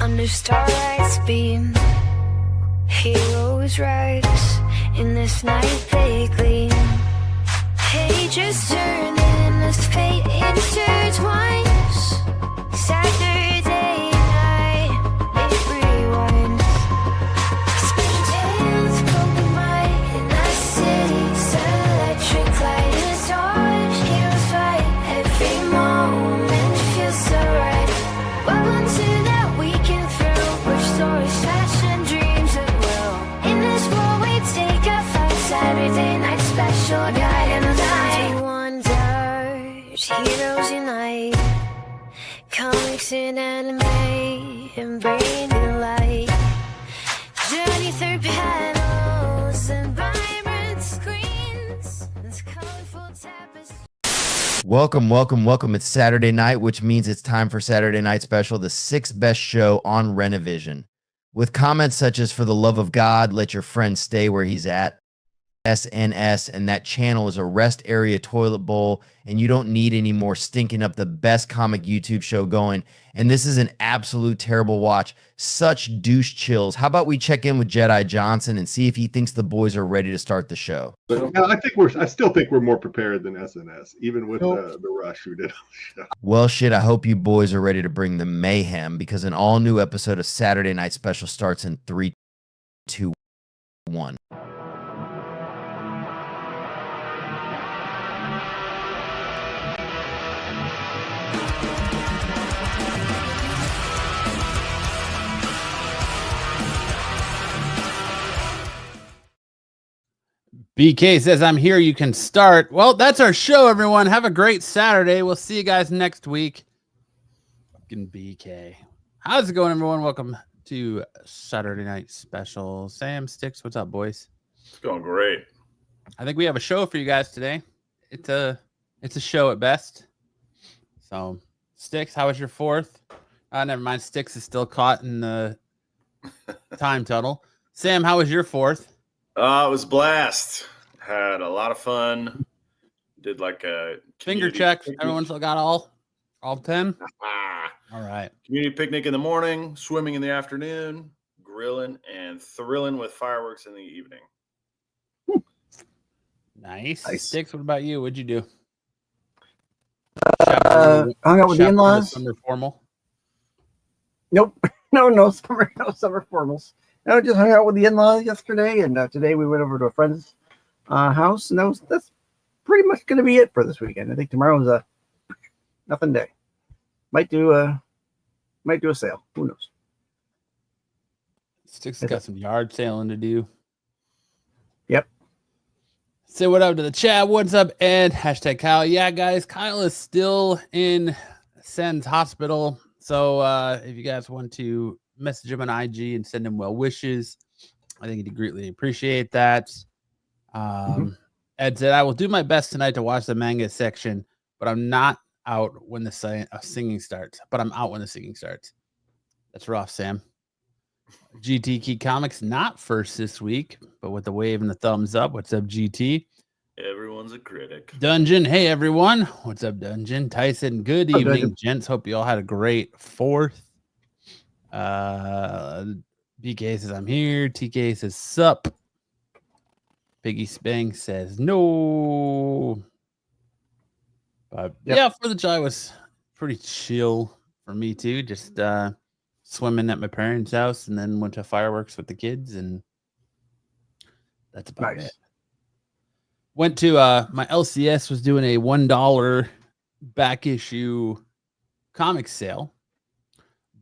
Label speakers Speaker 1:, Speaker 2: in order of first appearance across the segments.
Speaker 1: under starlight's beam. Heroes rise in this night they gleam. Pages turn and this fate intertwines. Saturday night, it rewinds. Spin tales, broken mind in the city's electric light is on. Heroes fight, every moment feels so right. Welcome to that weekend thrill, where stories, fashion, dreams at will. In this world we take a flight, Saturday night special guide in the night. Wonders, heroes unite. Comics and anime and brain delight. Journey through panels and vibrant screens. It's colorful tapestry.
Speaker 2: Welcome. It's Saturday night, which means it's time for Saturday Night Special, the sixth best show on Renovision. With comments such as, for the love of God, let your friend stay where he's at. SNS, and that channel is a rest area toilet bowl, and you don't need any more stinking up the best comic YouTube show going. And this is an absolute terrible watch. Such douche chills. How about we check in with Jedi Johnson and see if he thinks the boys are ready to start the show?
Speaker 3: But I still think we're more prepared than SNS, even with the rush we did on the show.
Speaker 2: Well, shit, I hope you boys are ready to bring the mayhem, because an all-new episode of Saturday Night Special starts in 3, 2, 1.
Speaker 4: BK says, I'm here. You can start. Well, that's our show, everyone. Have a great Saturday. We'll see you guys next week. Fucking BK. How's it going, everyone? Welcome to Saturday Night Special. Sam, Sticks, what's up, boys?
Speaker 5: It's going great.
Speaker 4: I think we have a show for you guys today. It's a show at best. So, Sticks, how was your fourth? Never mind. Sticks is still caught in the time tunnel. Sam, how was your fourth?
Speaker 5: It was a blast. Had a lot of fun. Did like a
Speaker 4: finger check. Everyone's got all 10. All right.
Speaker 5: Community picnic in the morning, swimming in the afternoon, grilling and thrilling with fireworks in the evening.
Speaker 4: Nice. Sticks, what about you? What'd you do?
Speaker 6: Hung out with the in-laws.
Speaker 4: Summer formal.
Speaker 6: Nope. No summer formals. No, just hung out with the in-laws yesterday, and today we went over to a friend's house, and that's pretty much going to be it for this weekend. I think tomorrow's a nothing day. Might do a sale. Who knows?
Speaker 4: Sticks got some yard sailing to do.
Speaker 6: Yep.
Speaker 4: Say what up to the chat. What's up, Ed? Hashtag Kyle. Yeah, guys, Kyle is still in Sen's hospital. So if you guys want to message him on IG and send him well wishes, I think he'd greatly appreciate that. Ed said, I will do my best tonight to watch the manga section, but I'm not out when the singing starts. But I'm out when the singing starts. That's rough, Sam. GT Key Comics not first this week, but with the wave and the thumbs up. What's up, GT?
Speaker 5: Everyone's a critic.
Speaker 4: Dungeon, hey everyone. What's up, Dungeon? Tyson, good evening, gents. Hope you all had a great fourth. BK says I'm here. TK says sup. Piggy Spang says no. But yeah, 4th of July was pretty chill for me too. Just swimming at my parents' house, and then went to fireworks with the kids, and that's about it. Went to my LCS was doing a $1 back issue comic sale.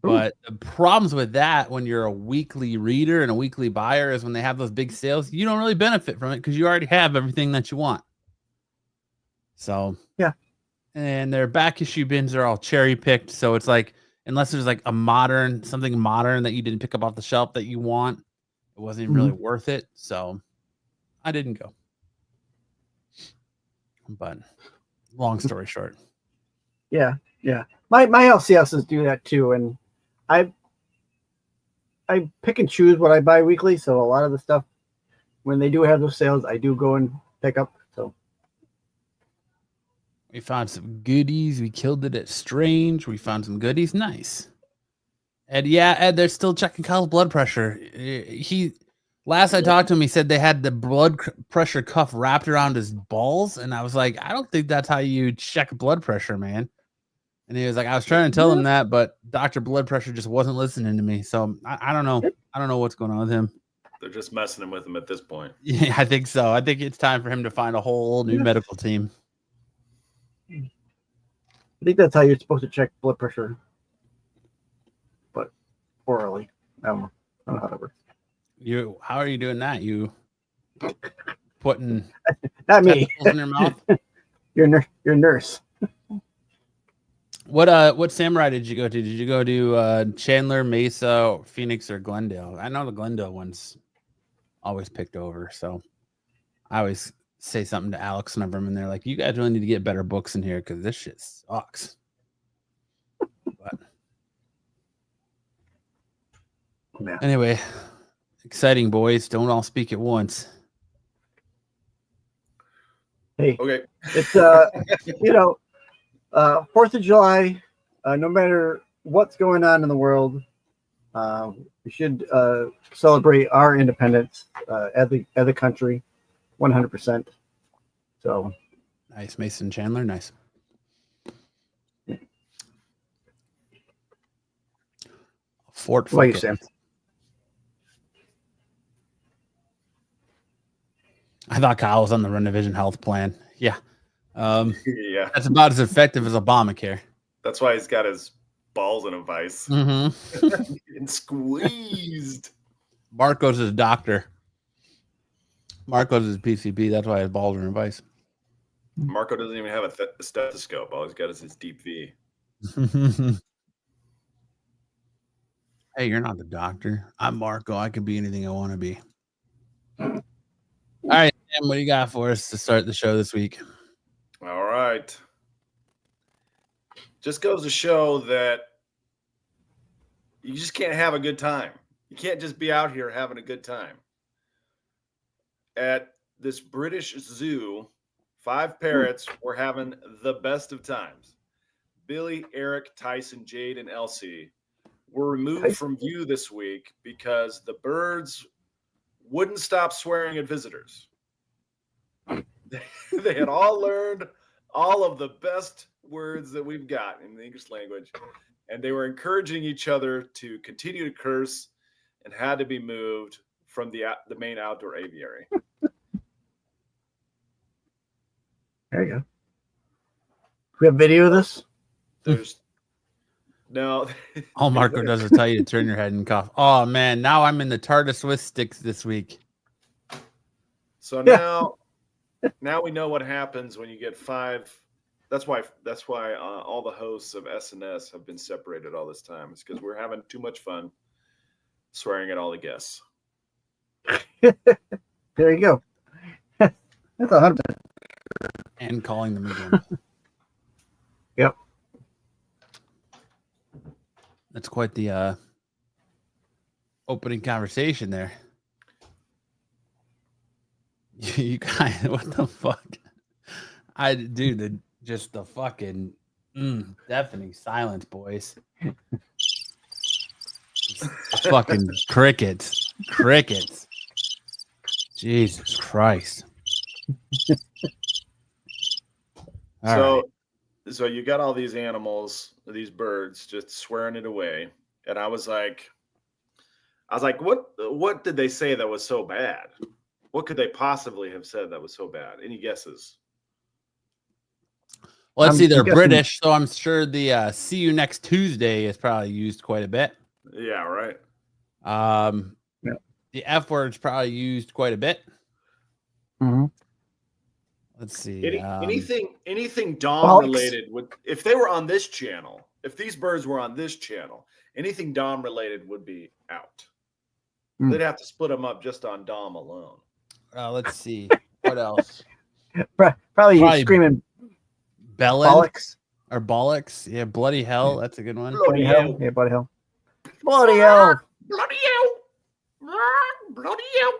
Speaker 4: But the problems with that, when you're a weekly reader and a weekly buyer, is when they have those big sales, you don't really benefit from it because you already have everything that you want. So,
Speaker 6: yeah.
Speaker 4: And their back issue bins are all cherry picked. So it's like, unless there's like something modern that you didn't pick up off the shelf that you want, it wasn't even really worth it. So I didn't go. But long story short.
Speaker 6: Yeah. My LCSs do that too, and I pick and choose what I buy weekly. So a lot of the stuff, when they do have those sales, I do go and pick up. So
Speaker 4: we found some goodies. We killed it at Strange. We found some goodies. Nice. Ed, they're still checking Kyle's blood pressure. Last I talked to him, he said they had the blood pressure cuff wrapped around his balls, and I was like, I don't think that's how you check blood pressure, man. And he was like, I was trying to tell him that, but Dr. Blood Pressure just wasn't listening to me. So I don't know. I don't know what's going on with him.
Speaker 5: They're just messing with him at this point.
Speaker 4: Yeah, I think so. I think it's time for him to find a whole new medical team.
Speaker 6: I think that's how you're supposed to check blood pressure, but orally. I don't know how that works.
Speaker 4: How are you doing that? You putting
Speaker 6: not me
Speaker 4: in your mouth?
Speaker 6: Your nurse.
Speaker 4: What samurai did you go to? Did you go to Chandler, Mesa, Phoenix, or Glendale? I know the Glendale one's always picked over, so I always say something to Alex whenever I'm in there, like, you guys really need to get better books in here because this shit sucks. But anyway, exciting, boys. Don't all speak at once.
Speaker 6: Hey,
Speaker 5: Okay.
Speaker 6: It's 4th of July. No matter what's going on in the world, we should celebrate our independence as a country, 100%. So
Speaker 4: nice, Mason Chandler. Nice. Fort.
Speaker 6: What you, Sam?
Speaker 4: I thought Kyle was on the Renovision health plan. Yeah.
Speaker 5: Yeah.
Speaker 4: That's about as effective as Obamacare.
Speaker 5: That's why he's got his balls in a vice.
Speaker 4: Mm-hmm.
Speaker 5: And squeezed.
Speaker 4: Marco's his doctor. Marco's his PCP. That's why his balls are in a vice.
Speaker 5: Marco doesn't even have a stethoscope. All he's got is his deep V.
Speaker 4: Hey, you're not the doctor. I'm Marco. I can be anything I want to be. All right, Sam, what do you got for us to start the show this week?
Speaker 5: All right. Just goes to show that you just can't have a good time. You can't just be out here having a good time. At this British zoo, 5 parrots were having the best of times. Billy, Eric, Tyson, Jade, and Elsie were removed from view this week because the birds wouldn't stop swearing at visitors. They had all learned all of the best words that we've got in the English language, and they were encouraging each other to continue to curse and had to be moved from the main outdoor aviary.
Speaker 6: There you go. We have video of this?
Speaker 5: There's no.
Speaker 4: All Marco does is tell you to turn your head and cough. Oh man, now I'm in the TARDIS with sticks this week.
Speaker 5: So now we know what happens when you get 5. That's why all the hosts of SNS have been separated all this time. It's because we're having too much fun swearing at all the guests.
Speaker 6: There you go. That's 100%.
Speaker 4: And calling them again.
Speaker 6: Yep.
Speaker 4: That's quite the opening conversation there. You guys, what the fuck? Just the fucking deafening silence, boys. Fucking crickets. Jesus Christ.
Speaker 5: So you got all these animals, these birds, just swearing it away, and I was like, what did they say that was so bad? What could they possibly have said that was so bad? Any guesses?
Speaker 4: Well, let's see. They're British, so I'm sure the "see you next Tuesday" is probably used quite a bit.
Speaker 5: Yeah, right.
Speaker 4: The F word's probably used quite a bit.
Speaker 6: Mm-hmm.
Speaker 4: Let's see.
Speaker 5: Anything Dom related would, if they were on this channel, if these birds were on this channel, anything Dom related would be out. They'd have to split them up just on Dom alone.
Speaker 4: Let's see. What else?
Speaker 6: Probably screaming
Speaker 4: Bellin
Speaker 6: bollocks.
Speaker 4: Or bollocks. Yeah, bloody hell. That's a good one.
Speaker 6: Bloody hell. Yeah, bloody hell. Bloody hell.
Speaker 5: Bloody hell. Bloody hell.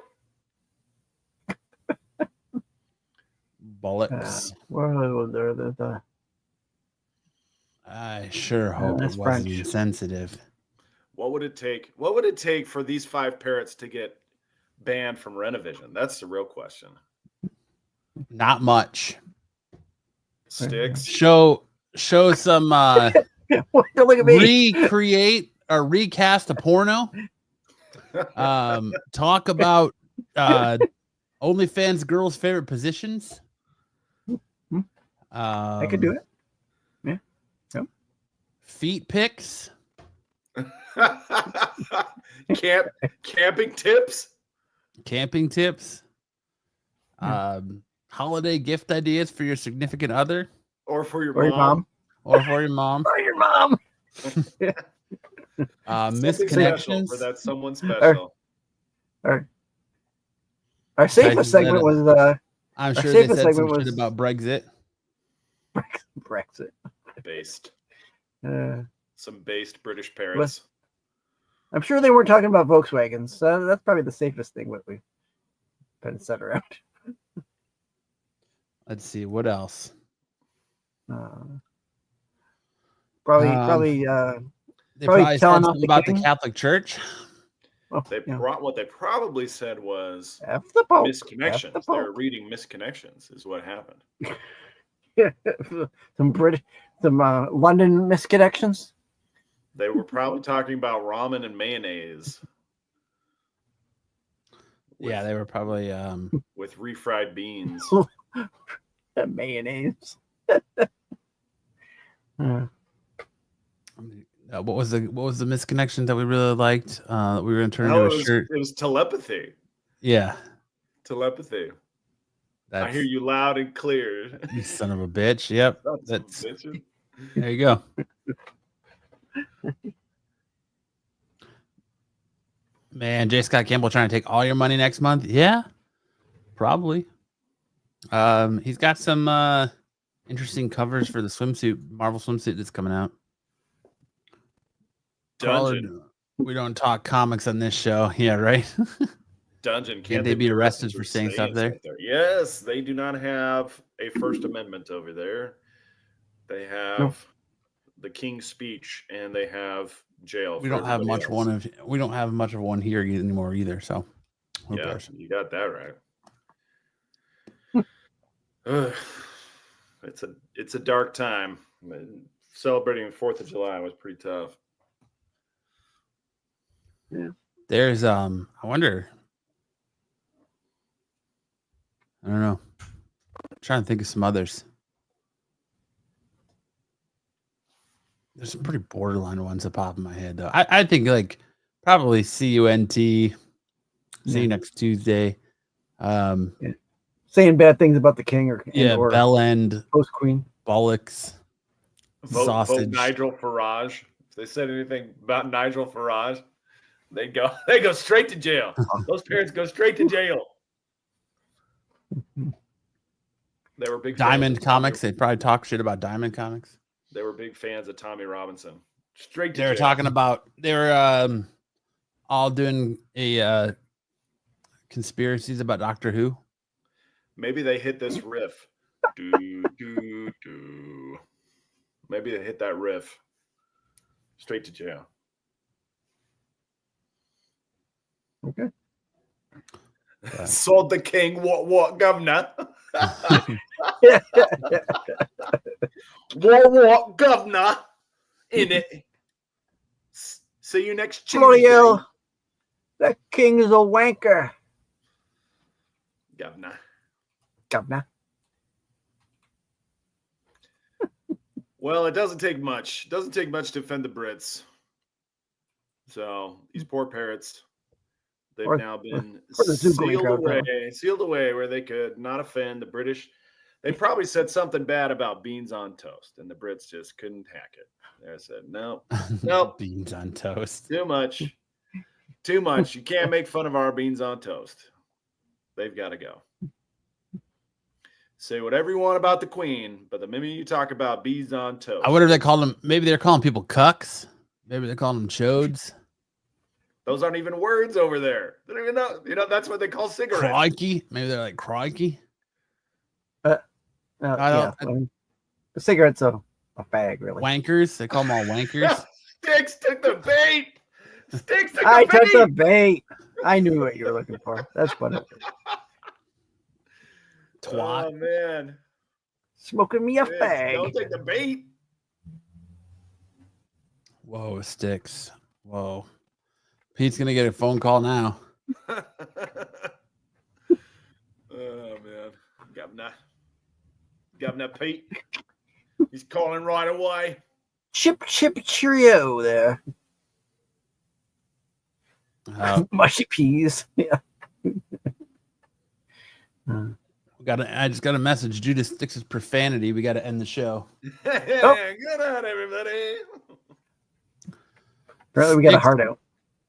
Speaker 4: Bollocks.
Speaker 6: The
Speaker 4: I sure hope it wasn't insensitive.
Speaker 5: What would it take? What would it take for these 5 parrots to get banned from Renovision? That's the real question.
Speaker 4: Not much.
Speaker 5: Sticks.
Speaker 4: Show some
Speaker 6: Don't look at me.
Speaker 4: recreate or recast a porno. Talk about OnlyFans girls' favorite positions.
Speaker 6: I could do it.
Speaker 4: Feet pics.
Speaker 5: Camping tips.
Speaker 4: Camping tips. Holiday gift ideas for your significant other
Speaker 5: Or for your
Speaker 6: Or your mom.
Speaker 4: or for your mom.
Speaker 6: Or your mom.
Speaker 5: Something special
Speaker 4: Misconnections.
Speaker 5: for that someone special.
Speaker 6: Our safest segment was
Speaker 4: I'm
Speaker 6: our
Speaker 4: sure they
Speaker 6: safest
Speaker 4: said some
Speaker 6: segment
Speaker 4: shit
Speaker 6: was-
Speaker 4: about Brexit.
Speaker 6: Brexit.
Speaker 5: Based.
Speaker 6: Uh,
Speaker 5: Some based British parrots.
Speaker 6: I'm sure they weren't talking about Volkswagens. So that's probably the safest thing what we've been said around.
Speaker 4: Let's see what else.
Speaker 6: Probably
Speaker 4: They
Speaker 6: probably
Speaker 4: probably said
Speaker 6: telling off
Speaker 4: something
Speaker 6: the
Speaker 4: about
Speaker 6: king.
Speaker 4: the Catholic Church.
Speaker 6: oh,
Speaker 5: They
Speaker 6: yeah.
Speaker 5: what they probably said was
Speaker 6: F the Pope.
Speaker 5: misconnections.
Speaker 6: F the
Speaker 5: They were
Speaker 6: Pope.
Speaker 5: reading misconnections is what happened.
Speaker 6: some London misconnections.
Speaker 5: They were probably talking about ramen and mayonnaise.
Speaker 4: Yeah, they were probably
Speaker 5: With refried beans.
Speaker 6: Mayonnaise.
Speaker 4: what was the misconnection that we really liked? That we were gonna turn
Speaker 5: No,
Speaker 4: into a shirt.
Speaker 5: it was telepathy.
Speaker 4: Yeah.
Speaker 5: Telepathy.
Speaker 4: That's,
Speaker 5: I hear you loud and clear.
Speaker 4: you son of a bitch. Yep.
Speaker 5: That's
Speaker 4: That's
Speaker 5: bitches.
Speaker 4: there you go. Man, J. Scott Campbell trying to take all your money next month? Yeah, probably. He's got some interesting covers for the swimsuit, Marvel swimsuit that's coming out.
Speaker 5: Dungeon.
Speaker 4: We don't talk comics on this show. Yeah, right.
Speaker 5: Dungeon.
Speaker 4: Can't they be arrested for saying stuff there?
Speaker 5: Yes, they do not have a First Amendment over there. They have the King's Speech, and they have jail.
Speaker 4: We
Speaker 5: for
Speaker 4: don't have
Speaker 5: everybody
Speaker 4: much
Speaker 5: else.
Speaker 4: we don't have much of one here anymore either. So, who
Speaker 5: Yeah,
Speaker 4: cares?
Speaker 5: you got that right. Ugh. It's a dark time. Celebrating the 4th of July was pretty tough.
Speaker 4: There's I wonder. I don't know. I'm trying to think of some others. There's some pretty borderline ones that pop in my head though. I think like probably CUNT. See you next Tuesday.
Speaker 6: Saying bad things about the king or
Speaker 4: Bell End,
Speaker 6: post queen.
Speaker 4: bollocks,
Speaker 5: Vote
Speaker 4: sausage.
Speaker 5: Nigel Farage. If they said anything about Nigel Farage, they go straight to jail. Those parents go straight to jail. They were big
Speaker 4: Diamond
Speaker 5: fans of
Speaker 4: Comics.
Speaker 5: Tommy.
Speaker 4: They probably talk shit about Diamond Comics.
Speaker 5: They were big fans of Tommy Robinson. Straight to
Speaker 4: They were
Speaker 5: jail.
Speaker 4: talking about they were all doing a conspiracies about Doctor Who.
Speaker 5: Maybe they hit this riff. Do, do, do. Maybe they hit that riff. Straight to jail.
Speaker 6: Okay.
Speaker 5: Sold the king. What, governor? What, governor? In it. See you next Tuesday.
Speaker 6: L'Oreal, the king is a wanker.
Speaker 5: Governor.
Speaker 6: Governor.
Speaker 5: Well, it doesn't take much. It doesn't take much to offend the Brits. So these poor parrots, they've now been sealed away where they could not offend the British. They probably said something bad about beans on toast, and the Brits just couldn't hack it. They said, no, nope,
Speaker 4: Beans on toast.
Speaker 5: too much. Too much. You can't make fun of our beans on toast. They've got to go. Say whatever you want about the Queen, but the minute you talk about beans on toast.
Speaker 4: I wonder if they called them. Maybe they're calling people cucks. Maybe they're calling them chodes.
Speaker 5: Those aren't even words over there. They don't even know. You know, that's what they call cigarettes.
Speaker 4: Crikey. Maybe they're like crikey.
Speaker 6: Yeah, the cigarette's a fag, really.
Speaker 4: Wankers. They call them all wankers.
Speaker 5: Sticks took the bait. Sticks took
Speaker 6: I
Speaker 5: the
Speaker 6: took the
Speaker 5: bait.
Speaker 6: bait. I knew what you were looking for. That's funny.
Speaker 4: Twat.
Speaker 5: Oh man.
Speaker 6: Smoking me a
Speaker 5: Sticks,
Speaker 6: fag.
Speaker 5: don't take the bait.
Speaker 4: Whoa, Sticks. Whoa. Pete's gonna get a phone call now.
Speaker 5: Oh man. Governor Pete. He's calling right away.
Speaker 6: Chip cheerio there. Mushy peas. Yeah.
Speaker 4: I just got a message. Due to Sticks' profanity, we got to end the show.
Speaker 5: Good night, everybody.
Speaker 6: Apparently we got a heart out.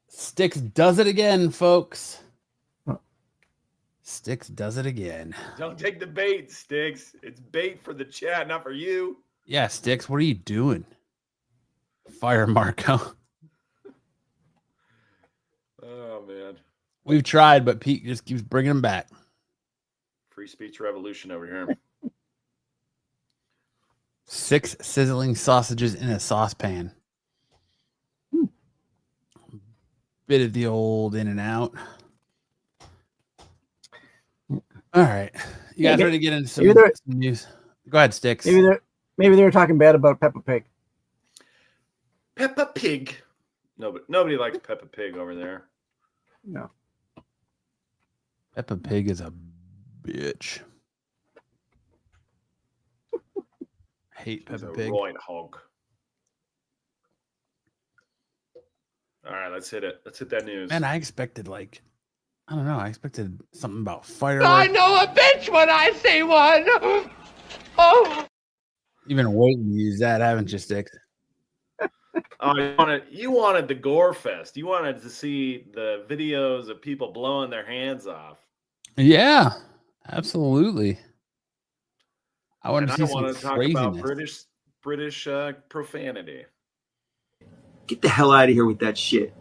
Speaker 4: Sticks does it again, folks.
Speaker 6: Oh.
Speaker 4: Sticks does it again.
Speaker 5: Don't take the bait, Sticks. It's bait for the chat, not for you.
Speaker 4: Yeah, Sticks, what are you doing? Fire Marco.
Speaker 5: Oh man.
Speaker 4: We've tried, but Pete just keeps bringing him back.
Speaker 5: Free speech revolution over here.
Speaker 4: 6 sizzling sausages in a saucepan. Bit of the old in and out. All right. You guys ready to get into some news? Go ahead, Sticks.
Speaker 6: Maybe they were talking bad about Peppa Pig.
Speaker 5: Peppa Pig. Nobody likes Peppa Pig over there.
Speaker 6: No.
Speaker 4: Peppa Pig is a bitch. Hate
Speaker 5: She's
Speaker 4: Peppa
Speaker 5: a
Speaker 4: Pig.
Speaker 5: right hog. All right, let's hit it. Let's hit that news.
Speaker 4: Man, I expected I don't know. I expected something about fireworks.
Speaker 7: I know a bitch when I see one. Oh.
Speaker 4: You've been waiting to use that, haven't you, Sticks?
Speaker 5: Oh, you wanted the gore fest. You wanted to see the videos of people blowing their hands off.
Speaker 4: Yeah, absolutely. I want
Speaker 5: And
Speaker 4: to
Speaker 5: I
Speaker 4: see some
Speaker 5: want to talk
Speaker 4: craziness.
Speaker 5: about British profanity.
Speaker 8: Get the hell out of here with that shit.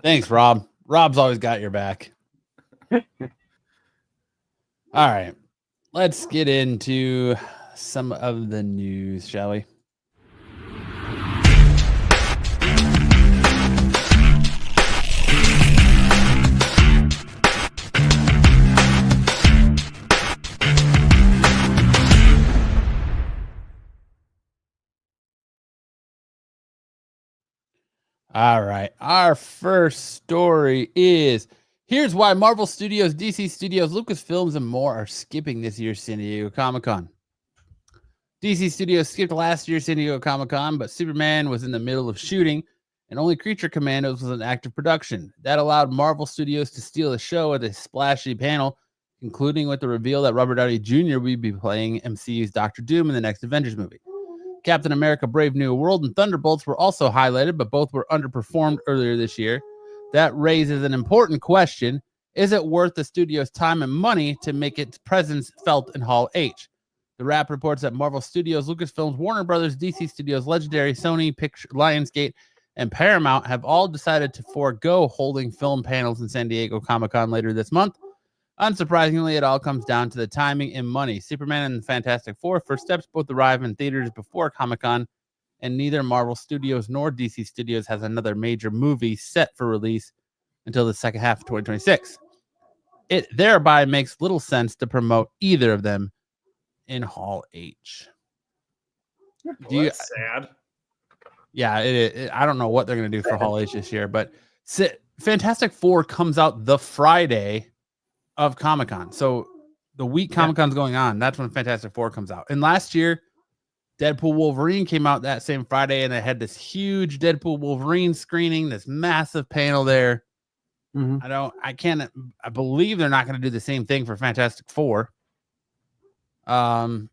Speaker 4: Thanks, Rob. Rob's always got your back. All right. Let's get into some of the news, shall we? All right. Our first story is here's why Marvel Studios, DC Studios, Lucasfilms, and more are skipping this year's San Diego Comic-Con. DC Studios skipped last year's San Diego Comic-Con, but Superman was in the middle of shooting, and only Creature Commandos was in active production. That allowed Marvel Studios to steal the show with a splashy panel, concluding with the reveal that Robert Downey Jr. will be playing MCU's Doctor Doom in the next Avengers movie. Captain America Brave New World and Thunderbolts were also highlighted, but both were underperformed earlier this year. That raises an important question. Is it worth the studio's time and money to make its presence felt in Hall H? The Wrap reports that Marvel Studios, Lucasfilms, Warner Brothers, DC Studios, Legendary, Sony, Lionsgate, and Paramount have all decided to forego holding film panels in San Diego Comic-Con later this month. Unsurprisingly, it all comes down to the timing and money. Superman and the Fantastic Four first steps both arrive in theaters before Comic-Con, and neither Marvel Studios nor DC Studios has another major movie set for release until the second half of 2026. It thereby makes little sense to promote either of them in Hall H.
Speaker 5: Well, that's sad.
Speaker 4: Yeah, I don't know what they're going to do for Hall H this year, but Fantastic Four comes out the Friday of Comic-Con. So the week Comic-Con's going on, that's when Fantastic Four comes out. And last year, Deadpool Wolverine came out that same Friday, and they had this huge Deadpool Wolverine screening, this massive panel there.
Speaker 6: Mm-hmm.
Speaker 4: I believe they're not going to do the same thing for Fantastic Four.
Speaker 6: Right.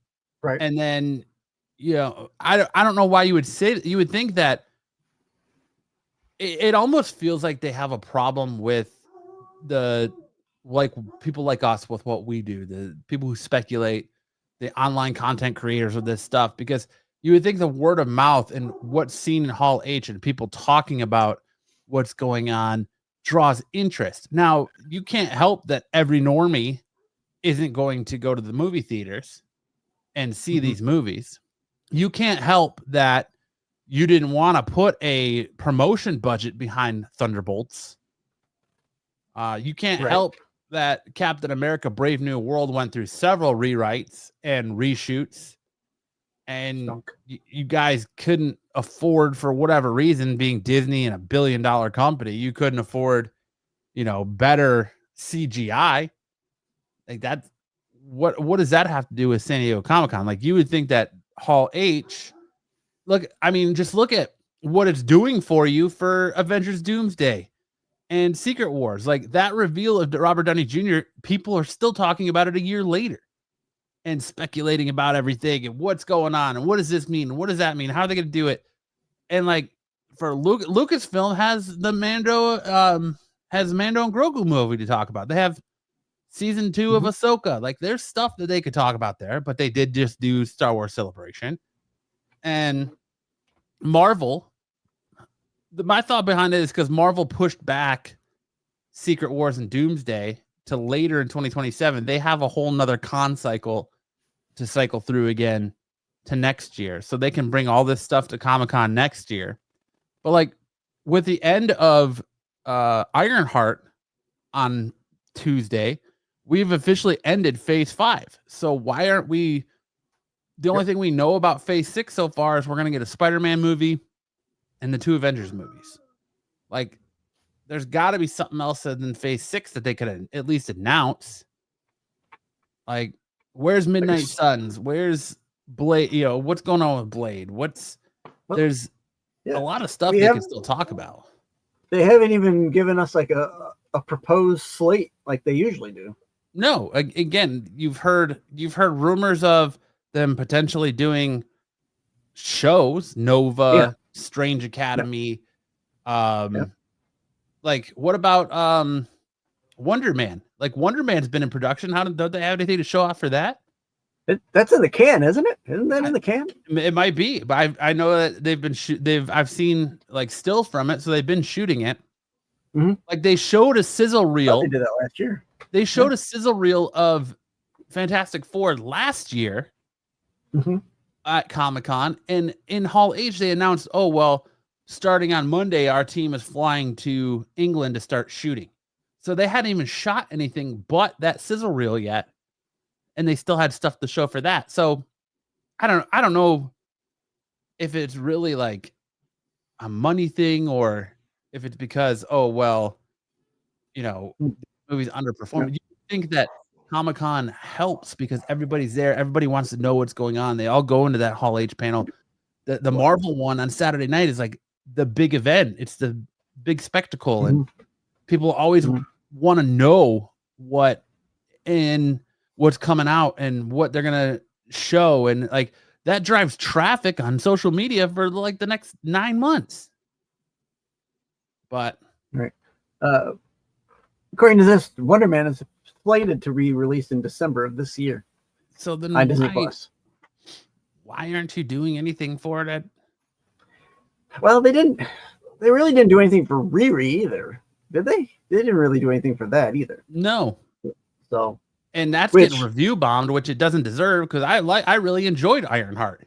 Speaker 4: And then, I don't know why you would say that. You would think that it almost feels like they have a problem with people like us with what we do, the people who speculate, the online content creators of this stuff, because you would think the word of mouth and what's seen in Hall H and people talking about what's going on draws interest. Now, you can't help that every normie isn't going to go to the movie theaters and see these movies. You can't help that you didn't want to put a promotion budget behind Thunderbolts. You can't help that Captain America Brave New World went through several rewrites and reshoots, and you guys couldn't afford, for whatever reason, being Disney and $1 billion company, you couldn't afford, better CGI. Like that. What does that have to do with San Diego Comic-Con? Like, you would think that Hall H, just look at what it's doing for you for Avengers Doomsday and Secret Wars. Like, that reveal of Robert Downey Jr., people are still talking about it a year later and speculating about everything and what's going on and what does this mean and what does that mean? How are they going to do it? And like, for Lucasfilm has the Mando and Grogu movie to talk about. They have season 2 of Ahsoka. Like, there's stuff that they could talk about there, but they did just do Star Wars Celebration. And Marvel, my thought behind it is because Marvel pushed back Secret Wars and Doomsday to later in 2027. They have a whole nother con cycle to cycle through again to next year. So they can bring all this stuff to Comic-Con next year. But like, with the end of Ironheart on Tuesday, we've officially ended Phase 5. So why aren't we... The only thing we know about Phase 6 so far is we're going to get a Spider-Man movie and the 2 Avengers movies. Like, there's got to be something else than Phase 6 that they could at least announce. Like, where's Midnight Suns? Where's Blade? What's going on with Blade? There's a lot of stuff they can still talk about.
Speaker 6: They haven't even given us like a proposed slate like they usually do.
Speaker 4: No, again, you've heard rumors of them potentially doing shows, Nova, Strange Academy. Like, what about Wonder Man? Like, Wonder Man's been in production. Don't they have anything to show off for that?
Speaker 6: That's in the can, isn't it? Isn't that in the can?
Speaker 4: It might be, but I know that they've been I've seen like stills from it, so they've been shooting it. Like, they showed a sizzle reel.
Speaker 6: They did that last year.
Speaker 4: They showed a sizzle reel of Fantastic Four last year at Comic-Con, and in Hall H they announced, oh well, starting on Monday our team is flying to England to start shooting. So they hadn't even shot anything but that sizzle reel yet, and they still had stuff to show for that. So I don't know if it's really like a money thing or if it's because, oh well, the movie's underperforming. You think that Comic-Con helps because everybody's there, everybody wants to know what's going on. They all go into that Hall H panel. The Marvel one on Saturday night is like the big event. It's the big spectacle, and people always want to know what's coming out and what they're gonna show, and like that drives traffic on social media for like the next 9 months. But
Speaker 6: according to this, Wonder Man is slated to be released in December of this year.
Speaker 4: So then
Speaker 6: on Disney Plus.
Speaker 4: Why aren't you doing anything for it?
Speaker 6: Well, they really didn't do anything for Riri either, did they? They didn't really do anything for that either.
Speaker 4: No.
Speaker 6: So,
Speaker 4: and that's getting review bombed, which it doesn't deserve, because I really enjoyed Ironheart.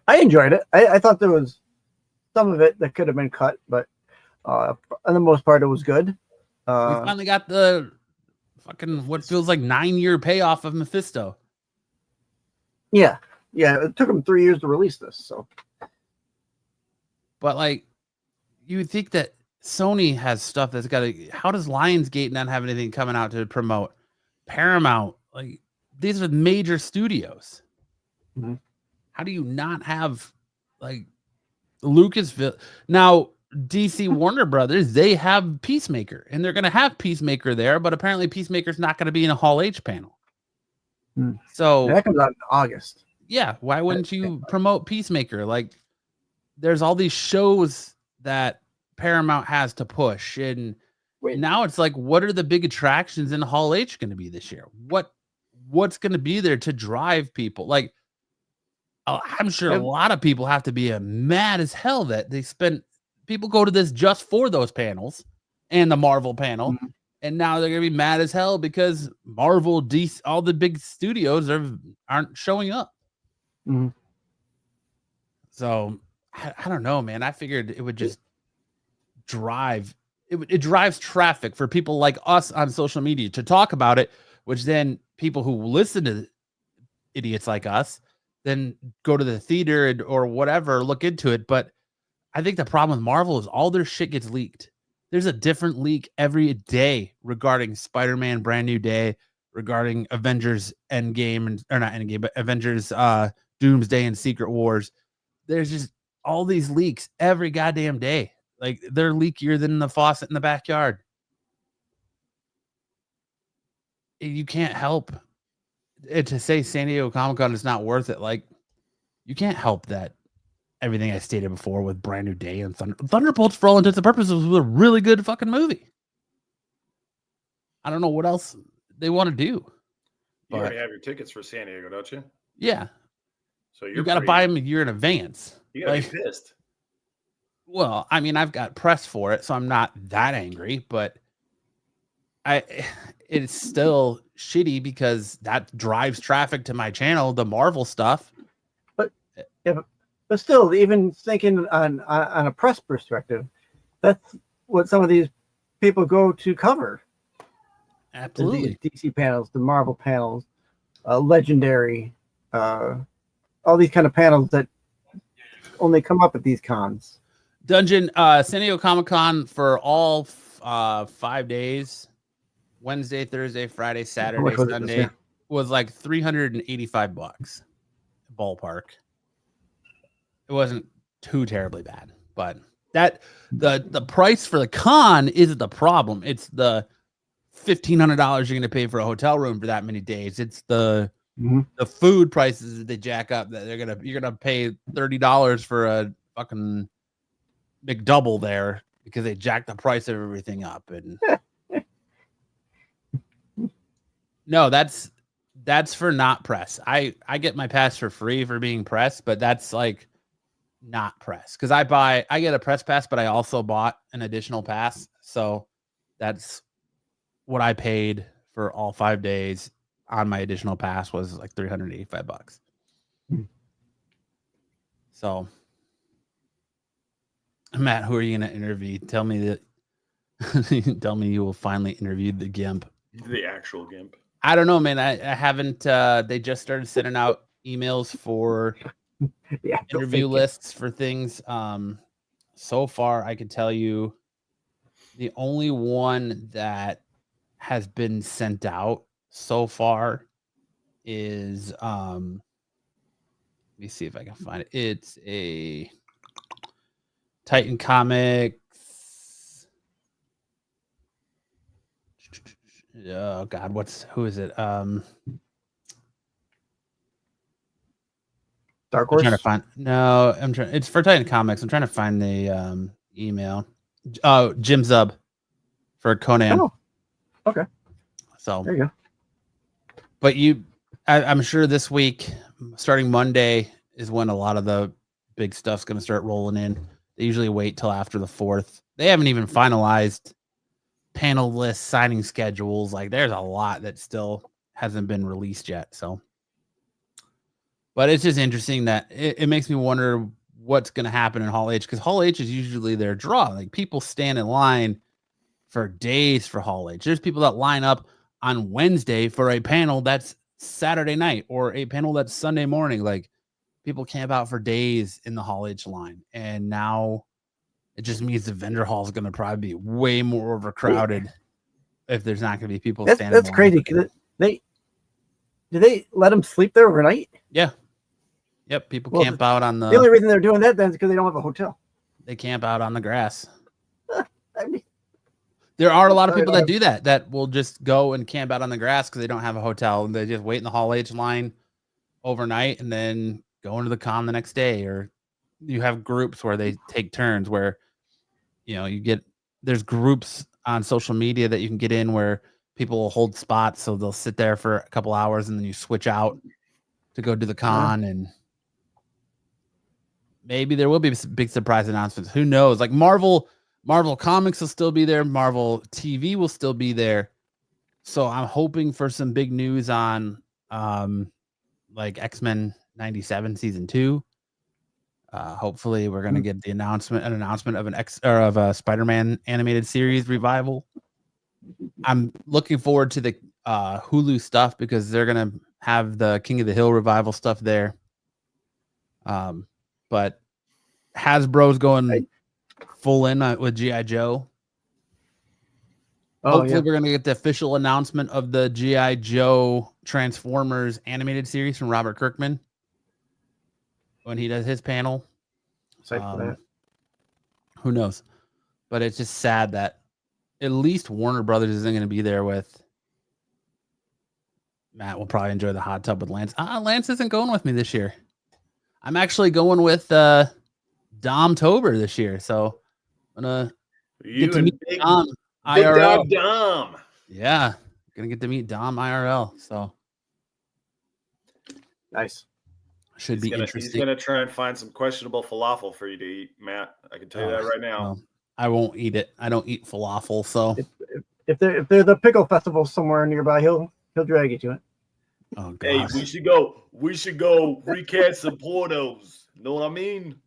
Speaker 6: I enjoyed it. I thought there was some of it that could have been cut, but for the most part, it was good.
Speaker 4: We finally got the fucking what feels like 9-year payoff of Mephisto.
Speaker 6: Yeah. It took them 3 years to release this. So,
Speaker 4: but like, you would think that Sony has stuff that's got to. How does Lionsgate not have anything coming out to promote? Paramount, like, these are major studios. How do you not have like Lucasfilm? Now, DC Warner Brothers, they have Peacemaker, and they're going to have Peacemaker there, but apparently Peacemaker's not going to be in a Hall H panel. So
Speaker 6: that comes out in August.
Speaker 4: Yeah, why wouldn't you promote Peacemaker? Like, there's all these shows that Paramount has to push, and now it's like, what are the big attractions in Hall H going to be this year? What's going to be there to drive people? Like, I'm sure a lot of people have to be mad as hell that they spent. People go to this just for those panels and the Marvel panel, and now they're going to be mad as hell because Marvel, DC, all the big studios aren't showing up. So I don't know, man. I figured it would just drive. It drives traffic for people like us on social media to talk about it, which then people who listen to idiots like us then go to the theater or whatever, look into it. But I think the problem with Marvel is all their shit gets leaked. There's a different leak every day regarding Spider-Man Brand New Day, regarding Avengers Endgame, or not Endgame, but Avengers Doomsday and Secret Wars. There's just all these leaks every goddamn day. Like, they're leakier than the faucet in the backyard. You can't help it to say San Diego Comic-Con is not worth it. Like, you can't help that everything I stated before with Brand New Day and Thunderbolts, for all intents and purposes, was a really good fucking movie. I don't know what else they want to do.
Speaker 5: You
Speaker 4: But
Speaker 5: already have your tickets for San Diego, don't you?
Speaker 4: yeah,
Speaker 5: So
Speaker 4: you got to buy them a year in advance.
Speaker 5: You gotta
Speaker 4: Like,
Speaker 5: be pissed.
Speaker 4: well, I mean, I've got press for it, so I'm not that angry, but it's still shitty because that drives traffic to my channel, the Marvel stuff.
Speaker 6: But still, even thinking on a press perspective, that's what some of these people go to cover.
Speaker 4: Absolutely.
Speaker 6: The DC panels, the Marvel panels, Legendary, all these kind of panels that only come up at these cons.
Speaker 4: Dungeon, San Diego Comic-Con for all 5 days, Wednesday, Thursday, Friday, Saturday, Sunday, was like $385 ballpark. It wasn't too terribly bad, but that the price for the con isn't the problem. It's the $1,500 you're going to pay for a hotel room for that many days. It's the food prices that they jack up that you're gonna pay $30 for a fucking McDouble there because they jacked the price of everything up. And no, that's for not press. I get my pass for free for being press, but that's like not press because I get a press pass, but I also bought an additional pass, so that's what I paid for all 5 days on my additional pass was like $385. So, Matt, who are you going to interview? Tell me tell me you will finally interview the GIMP.
Speaker 5: The actual GIMP.
Speaker 4: I don't know, man. I haven't. They just started sending out emails for interview lists for things. So far, I can tell you the only one that has been sent out so far is let me see if I can find it. It's a Titan Comics. Oh God, who is it?
Speaker 6: Dark
Speaker 4: I'm
Speaker 6: Horse.
Speaker 4: trying to find. No, it's for Titan Comics. I'm trying to find the email. Oh, Jim Zub for Conan.
Speaker 6: Oh, okay.
Speaker 4: So
Speaker 6: there you go.
Speaker 4: But I'm sure this week, starting Monday, is when a lot of the big stuff's going to start rolling in. They usually wait till after the 4th. They haven't even finalized panel list signing schedules. Like, there's a lot that still hasn't been released yet. So, but it's just interesting that it makes me wonder what's going to happen in Hall H, because Hall H is usually their draw. Like, people stand in line for days for Hall H. There's people that line up on Wednesday for a panel that's Saturday night or a panel that's Sunday morning. Like, people camp out for days in the Hall H line. And now it just means the vendor hall is going to probably be way more overcrowded if there's not going to be people standing.
Speaker 6: That's crazy. Do they let them sleep there overnight?
Speaker 4: Yeah. Yep. People camp out on
Speaker 6: the only reason they're doing that then is because they don't have a hotel.
Speaker 4: They camp out on the grass.
Speaker 6: I mean,
Speaker 4: there are a lot of people that do that will just go and camp out on the grass because they don't have a hotel, and they just wait in the Hall H line overnight and then go into the con the next day. Or you have groups where they take turns where, there's groups on social media that you can get in where people will hold spots. So they'll sit there for a couple hours and then you switch out to go to the con. And maybe there will be big surprise announcements. Who knows? Like Marvel Comics will still be there. Marvel TV will still be there. So I'm hoping for some big news on like X-Men 97 season 2. Hopefully, we're gonna get an announcement of a Spider-Man animated series revival. I'm looking forward to the Hulu stuff because they're gonna have the King of the Hill revival stuff there. But Hasbro's going full in with G.I. Joe. Hopefully, we're gonna get the official announcement of the G.I. Joe Transformers animated series from Robert Kirkman when he does his panel. Who knows? But it's just sad that at least Warner Brothers isn't going to be there with Matt. Will probably enjoy the hot tub with Lance. Lance isn't going with me this year. I'm actually going with Dom Tober this year. So I'm gonna get to meet Dom IRL.
Speaker 5: Big Dom.
Speaker 4: Yeah, gonna get to meet Dom IRL. So
Speaker 6: nice.
Speaker 4: Should be interesting.
Speaker 5: He's gonna try and find some questionable falafel for you to eat, Matt. I can tell you that right now.
Speaker 4: No, I won't eat it. I don't eat falafel. So
Speaker 6: if there's a pickle festival somewhere nearby, he'll drag you to it.
Speaker 4: Oh, gosh.
Speaker 5: Hey, we should go recast some pornos. Know what I mean?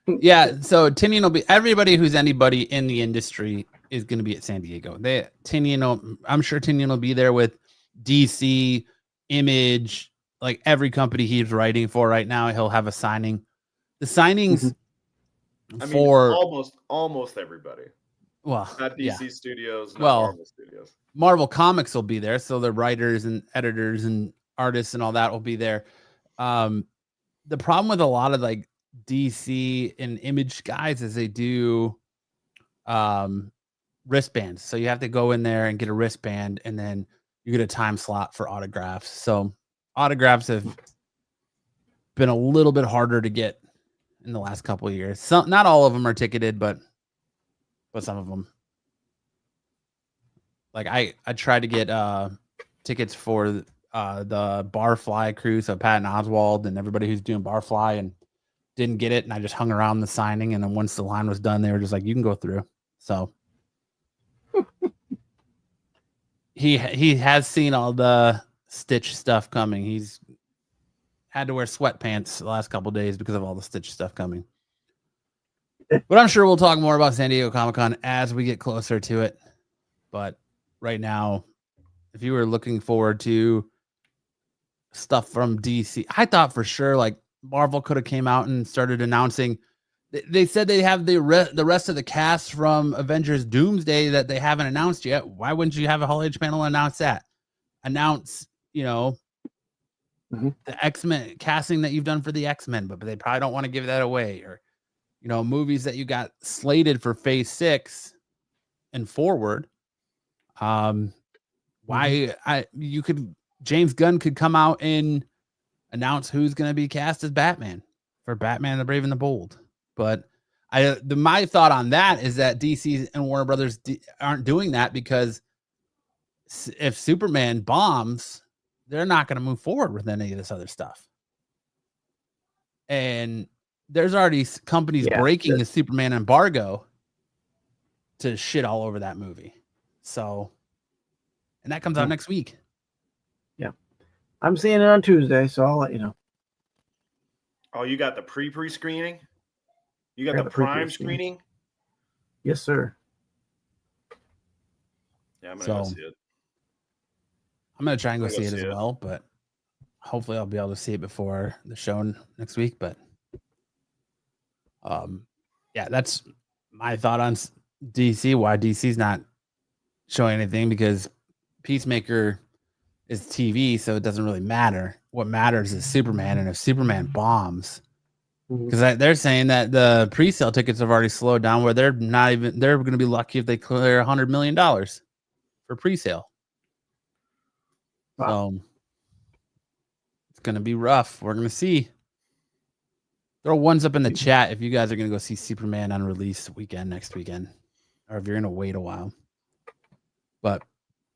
Speaker 4: Yeah. So Tinian will be everybody who's anybody in the industry is going to be at San Diego. I'm sure Tinian will be there with DC, Image. Like every company he's writing for right now, he'll have a signing. The signings for
Speaker 5: almost everybody.
Speaker 4: Well,
Speaker 5: not DC Studios, not
Speaker 4: Marvel
Speaker 5: Studios.
Speaker 4: Marvel Comics will be there, so the writers and editors and artists and all that will be there. The problem with a lot of like DC and Image guys is they do wristbands. So you have to go in there and get a wristband, and then you get a time slot for autographs. So autographs have been a little bit harder to get in the last couple of years. Not all of them are ticketed, but some of them. Like I tried to get tickets for the Barfly crew, so Patton Oswalt and everybody who's doing Barfly, and didn't get it, and I just hung around the signing, and then once the line was done, they were just like, "You can go through." So he has seen all the Stitch stuff coming. He's had to wear sweatpants the last couple of days because of all the Stitch stuff coming. But I'm sure we'll talk more about San Diego Comic-Con as we get closer to it. But right now, if you were looking forward to stuff from DC, I thought for sure like Marvel could have came out and started announcing. They said they have the rest of the cast from Avengers Doomsday that they haven't announced yet. Why wouldn't you have a Hall H panel announce that? Announce, the X-Men casting that you've done for the X-Men, but they probably don't want to give that away. Or, movies that you got slated for Phase 6 and forward. James Gunn could come out and announce who's going to be cast as Batman for Batman the Brave and the Bold. But my thought on that is that DC and Warner Brothers aren't doing that because if Superman bombs, they're not going to move forward with any of this other stuff. And there's already companies breaking the Superman embargo to shit all over that movie. So, and that comes out next week.
Speaker 6: Yeah. I'm seeing it on Tuesday, so I'll let you know.
Speaker 5: Oh, you got the pre-screening? You got the prime screening?
Speaker 6: Yes, sir.
Speaker 5: Yeah, I'm going to go see it.
Speaker 4: I'm going to try and go see it as well, but hopefully I'll be able to see it before the show next week. But that's my thought on DC. Why DC's not showing anything, because Peacemaker is TV, so it doesn't really matter. What matters is Superman, and if Superman bombs, because they're saying that the pre-sale tickets have already slowed down, where they're going to be lucky if they clear $100 million for pre-sale. Wow. So it's going to be rough. We're going to see. Throw ones up in the chat if you guys are going to go see Superman on release weekend next weekend, or if you're going to wait a while. But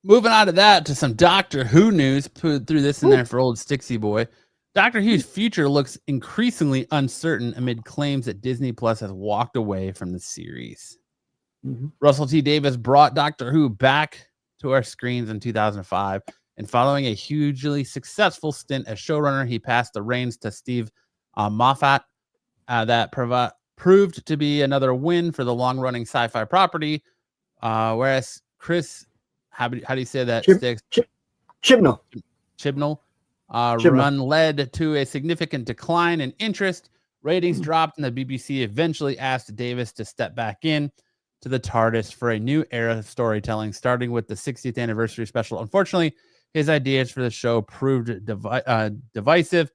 Speaker 4: moving on to that, to some Doctor Who news. Threw this in there for old Stixie boy. Doctor Who's future looks increasingly uncertain amid claims that Disney Plus has walked away from the series. Russell T. Davies brought Doctor Who back to our screens in 2005, and following a hugely successful stint as showrunner, he passed the reins to Steve Moffat, that proved to be another win for the long-running sci-fi property. Whereas Chris, how do you say that? Sticks?
Speaker 6: Chibnall.
Speaker 4: Chibnall. Run led to a significant decline in interest. Ratings dropped, and the BBC eventually asked Davis to step back in to the TARDIS for a new era of storytelling, starting with the 60th anniversary special. Unfortunately, his ideas for the show proved divisive,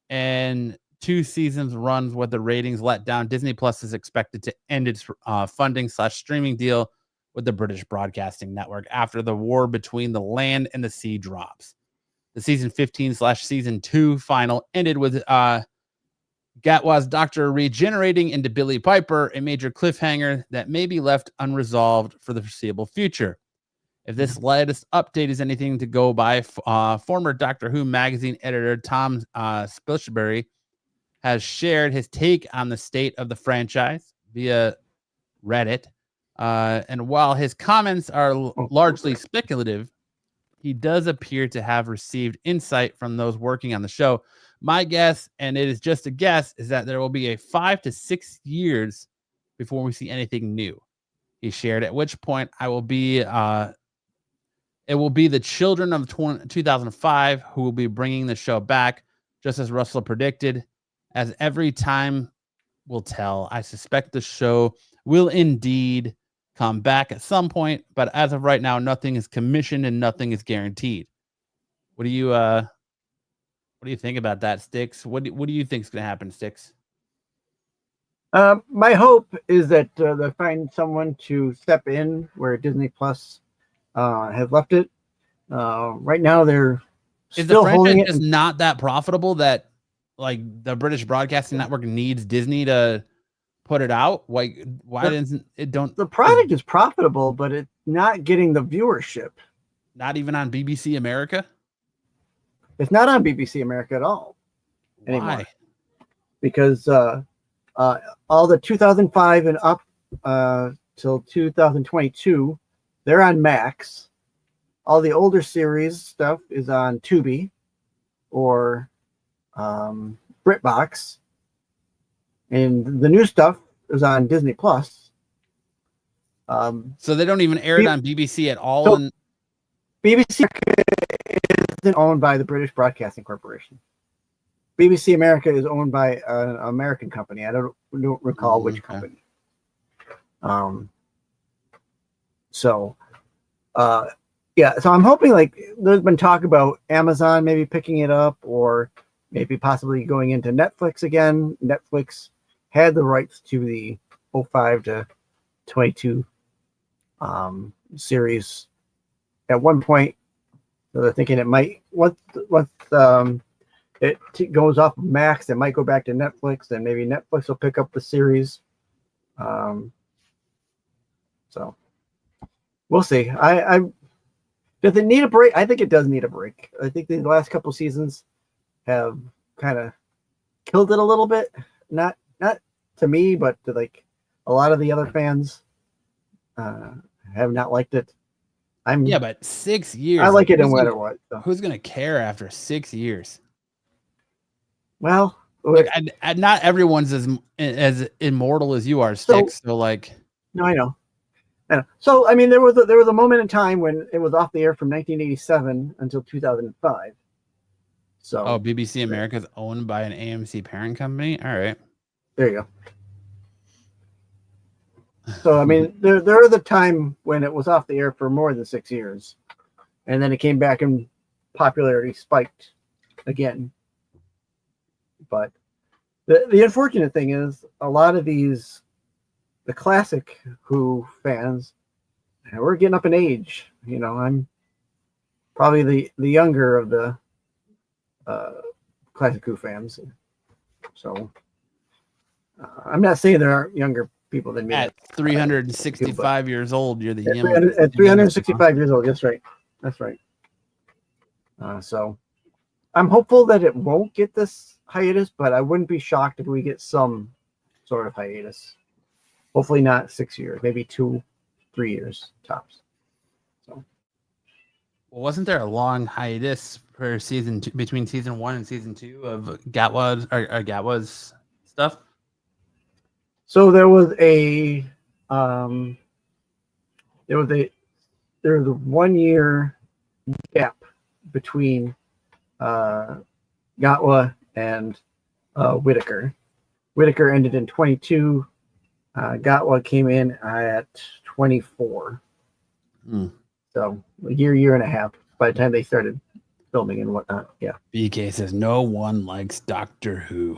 Speaker 4: and 2 seasons runs with the ratings let down. Disney Plus is expected to end its funding/streaming deal with the British Broadcasting Network after the war between the land and the sea drops. The season 15/season 2 final ended with Gatwa's Doctor regenerating into Billy Piper, a major cliffhanger that may be left unresolved for the foreseeable future. If this latest update is anything to go by, former Doctor Who magazine editor Tom Spilsbury has shared his take on the state of the franchise via Reddit. And while his comments are largely speculative, he does appear to have received insight from those working on the show. My guess, and it is just a guess, is that there will be a 5 to 6 years before we see anything new. He shared, at which point it will be the children of 2005 who will be bringing the show back, just as Russell predicted. As every time will tell, I suspect the show will indeed come back at some point, but as of right now, nothing is commissioned and nothing is guaranteed. What do you think about that, Sticks? What do you think is going to happen, Sticks?
Speaker 6: My hope is that they find someone to step in where Disney Plus has left it. Right now, they're still holding it.
Speaker 4: Is not that profitable that like the British Broadcasting Network needs Disney to put it out? Why doesn't it? The
Speaker 6: product is profitable, but it's not getting the viewership.
Speaker 4: Not even on BBC America.
Speaker 6: It's not on BBC America at all anymore.
Speaker 4: Why?
Speaker 6: Because all the 2005 and up till 2022, they're on Max. All the older series stuff is on Tubi or BritBox, and the new stuff is on Disney Plus.
Speaker 4: So they don't even air it on BBC at all.
Speaker 6: So BBC isn't owned by the British Broadcasting Corporation. BBC America is owned by an American company. I don't recall which company. So I'm hoping, like, there's been talk about Amazon maybe picking it up, or maybe possibly going into Netflix again. Netflix had the rights to the 05 to 22 series at one point. So they're thinking it might, once it goes off of Max, it might go back to Netflix, and maybe Netflix will pick up the series. So we'll see. Does it need a break? I think it does need a break. I think the last couple seasons have kind of killed it a little bit. Not to me, but to like a lot of the other fans have not liked it.
Speaker 4: But 6 years.
Speaker 6: I like it no matter what. So.
Speaker 4: Who's gonna care after 6 years?
Speaker 6: Well,
Speaker 4: like, not everyone's as immortal as you are, Sticks. So like,
Speaker 6: no, I know. So I mean, there was a moment in time when it was off the air from 1987 until 2005. So
Speaker 4: BBC America is owned by an AMC parent company. All right,
Speaker 6: there you go. So I mean, there was a time when it was off the air for more than 6 years, and then it came back and popularity spiked again. But the unfortunate thing is, a lot of the classic Who fans, we're getting up in age. You know, I'm probably the younger of the classic Who fans. So I'm not saying there aren't younger people than me.
Speaker 4: At 365 years old, you're the youngest.
Speaker 6: At 365 years old, that's right. That's right. So I'm hopeful that it won't get this hiatus, but I wouldn't be shocked if we get some sort of hiatus. Hopefully not 6 years, maybe 2-3 years tops. So,
Speaker 4: well, wasn't there a long hiatus for season 2, between season 1 and season 2 of Gatwa's stuff?
Speaker 6: So there was a 1 year gap between Gatwa and Whitaker. Whitaker ended in 22. Gatwa came in at 24. So a year and a half by the time they started filming and whatnot. Yeah.
Speaker 4: BK says no one likes Doctor Who.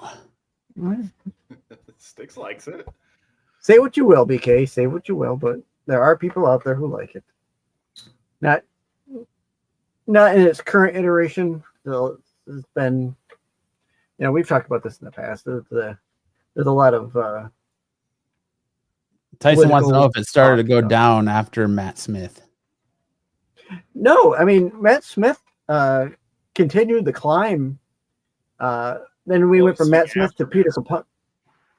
Speaker 5: Sticks likes it.
Speaker 6: Say what you will, BK. Say what you will, but there are people out there who like it. Not in its current iteration. So it's been, we've talked about this in the past. There's a lot of
Speaker 4: Tyson wants to know if it started to go
Speaker 6: stuff.
Speaker 4: down after Matt Smith.
Speaker 6: No, I mean Matt Smith continued the climb. Then we went from Matt Smith to Peter Capaldi.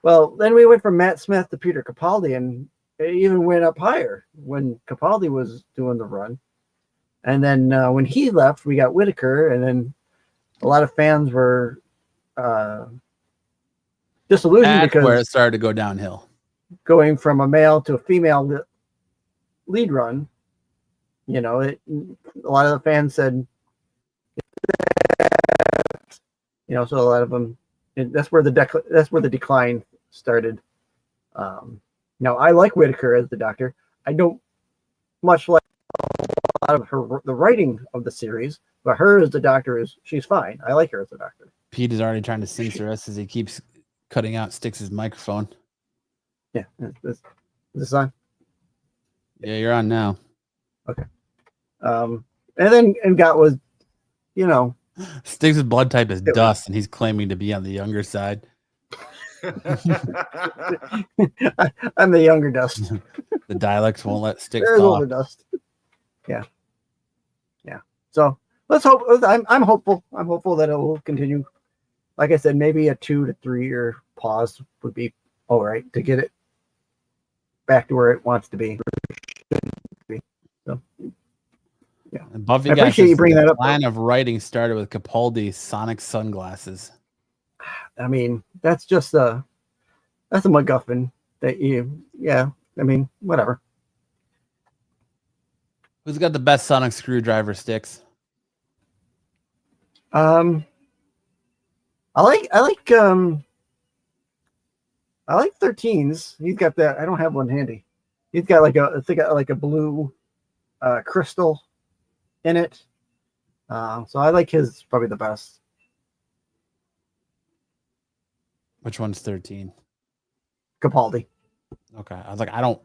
Speaker 6: Well, then we went from Matt Smith to Peter Capaldi, and it even went up higher when Capaldi was doing the run. And then when he left, we got Whitaker, and then a lot of fans were disillusioned because
Speaker 4: where it started to go downhill.
Speaker 6: Going from a male to a female lead run, a lot of the fans said, so a lot of them, that's where the decline started. Now I like Whitaker as the Doctor. I don't much like a lot of the writing of the series, but her as the Doctor she's fine. I like her as the Doctor.
Speaker 4: Pete is already trying to censor us as he keeps cutting out Styx's microphone.
Speaker 6: Yeah, is this on?
Speaker 4: Yeah, you're on now.
Speaker 6: Okay. And Got was,
Speaker 4: Styx's blood type is dust, and he's claiming to be on the younger side.
Speaker 6: I'm the younger dust.
Speaker 4: The dialects won't let Styx
Speaker 6: There's
Speaker 4: talk.
Speaker 6: older dust. Yeah. So let's hope. I'm hopeful. I'm hopeful that it will continue. Like I said, maybe a 2 to 3 year pause would be all right to get it back to where it wants to be. So, yeah.
Speaker 4: And Buffy,
Speaker 6: I appreciate you bringing that up.
Speaker 4: The line of writing started with Capaldi's Sonic sunglasses.
Speaker 6: I mean, that's just that's a MacGuffin that whatever.
Speaker 4: Who's got the best Sonic screwdriver, Styx?
Speaker 6: I like 13's. He's got that. I don't have one handy. He's got like a blue crystal in it. So I like his probably the best.
Speaker 4: Which one's 13?
Speaker 6: Capaldi.
Speaker 4: Okay. I was like, I don't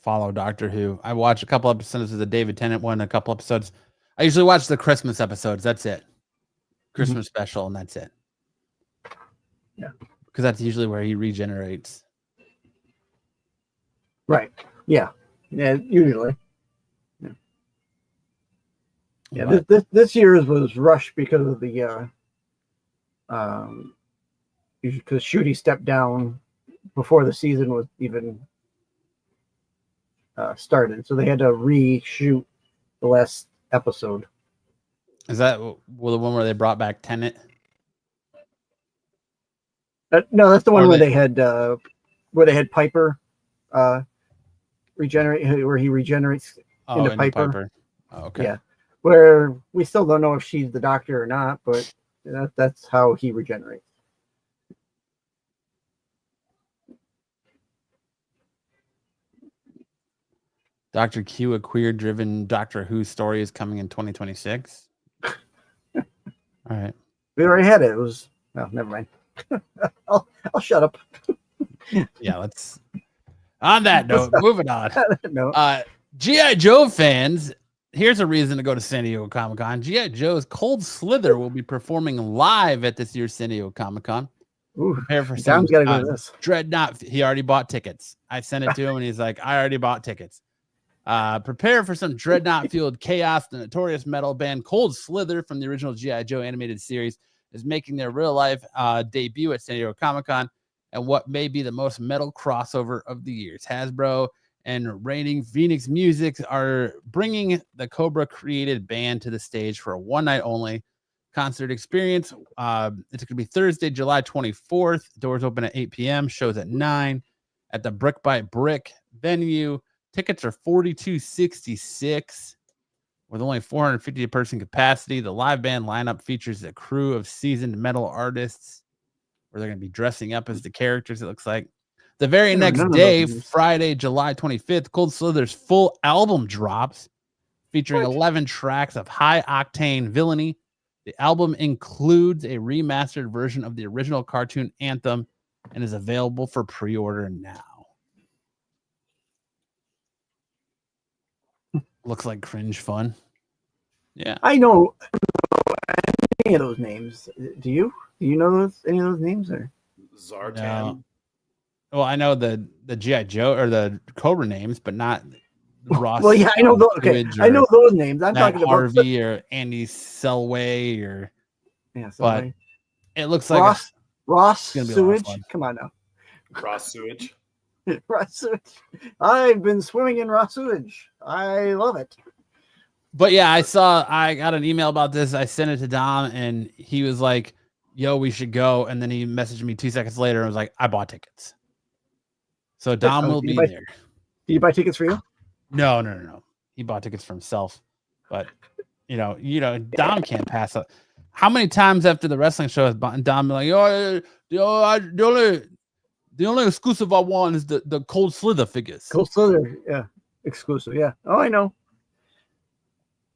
Speaker 4: follow Doctor Who. I watch a couple episodes of the David Tennant one, a couple episodes. I usually watch the Christmas episodes. That's it. Christmas special, and that's it.
Speaker 6: Yeah.
Speaker 4: Because that's usually where he regenerates.
Speaker 6: Right. Yeah. Yeah, usually. Yeah. This year's was rushed because of the because Shooty stepped down before the season was even started, so they had to reshoot the last episode.
Speaker 4: Is that the one where they brought back Tennant?
Speaker 6: No, that's the one where they had Piper regenerate, where he regenerates into Piper.
Speaker 4: Oh, okay.
Speaker 6: Yeah, where we still don't know if she's the Doctor or not, but that's how he regenerates.
Speaker 4: Dr. Q, a queer-driven Doctor Who story, is coming in 2026. All right.
Speaker 6: We already had it. It was never mind. I'll shut up.
Speaker 4: Yeah, let's. On that note, moving on.
Speaker 6: No.
Speaker 4: G.I. Joe fans, here's a reason to go to San Diego Comic-Con. G.I. Joe's Cold Slither will be performing live at this year's San Diego Comic-Con. Prepare for some
Speaker 6: Dom's got to go to this.
Speaker 4: Dreadnought. He already bought tickets. I sent it to him, and he's like, I already bought tickets. Prepare for some Dreadnought-fueled chaos. The notorious metal band Cold Slither from the original G.I. Joe animated series is making their real-life debut at San Diego Comic-Con, and what may be the most metal crossover of the years. Hasbro and reigning Phoenix Music are bringing the Cobra-created band to the stage for a one-night only concert experience. It's going to be Thursday, July 24th. Doors open at 8 p.m. Shows at 9 at the Brick by Brick venue. Tickets are $42.66 with only 450 person capacity. The live band lineup features a crew of seasoned metal artists where they're going to be dressing up as the characters, it looks like. The very next day, Friday, July 25th, Cold Slither's full album drops, featuring 11 tracks of high-octane villainy. The album includes a remastered version of the original cartoon anthem and is available for pre-order now. Looks like cringe fun. Yeah.
Speaker 6: I know any of those names. Do you? Do you know any of those names? Or
Speaker 5: Zartan.
Speaker 4: No. Well, I know the G.I. Joe or the Cobra names, but not Ross.
Speaker 6: Well, yeah, I know those. Okay, I know those names. I'm
Speaker 4: Matt
Speaker 6: talking
Speaker 4: Harvey
Speaker 6: about
Speaker 4: or Andy Selway or
Speaker 6: yeah.
Speaker 4: but
Speaker 6: Selway.
Speaker 4: it looks like
Speaker 6: Ross
Speaker 4: gonna be a lot of
Speaker 6: Sewage.
Speaker 4: fun.
Speaker 6: Come on now,
Speaker 5: Cross sewage.
Speaker 6: Ross Sewage. I've been swimming in raw sewage. I love it.
Speaker 4: But yeah, I got an email about this. I sent it to Dom and he was like, yo, we should go. And then he messaged me 2 seconds later and was like, I bought tickets. So Dom will be there.
Speaker 6: Did you buy tickets for you?
Speaker 4: No. He bought tickets for himself. But you know, Dom can't pass up. How many times after the wrestling show has Dom been like, the only exclusive I want is the Cold Slither figures.
Speaker 6: Cold Slither, yeah. Exclusive, yeah. Oh, I know.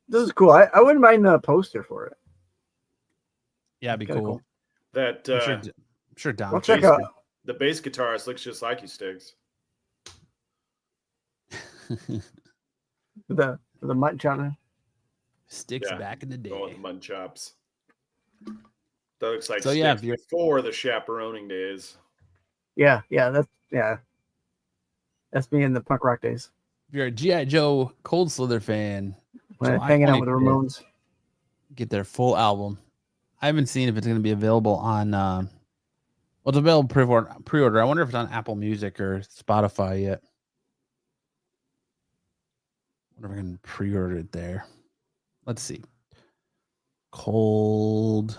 Speaker 6: This is cool. I wouldn't mind a poster for it.
Speaker 4: Yeah, it'd be
Speaker 6: Kinda
Speaker 4: cool.
Speaker 5: That
Speaker 4: I'm sure Dom.
Speaker 6: I'll check out.
Speaker 5: the bass guitarist looks just like you, Stiggs.
Speaker 6: the mutton chop.
Speaker 4: Sticks back in the day.
Speaker 5: Going with mutton chops. That looks like
Speaker 4: so.
Speaker 5: Sticks
Speaker 4: Yeah, if you're
Speaker 5: before the chaperoning days.
Speaker 6: Yeah. That's me in the punk rock days.
Speaker 4: If you're a G.I. Joe Cold Slither fan,
Speaker 6: Hanging out with the Ramones.
Speaker 4: Get their full album. I haven't seen if it's going to be available on. Well, it's available pre-order. I wonder if it's on Apple Music or Spotify yet. I wonder if I can pre-order it there. Let's see. Cold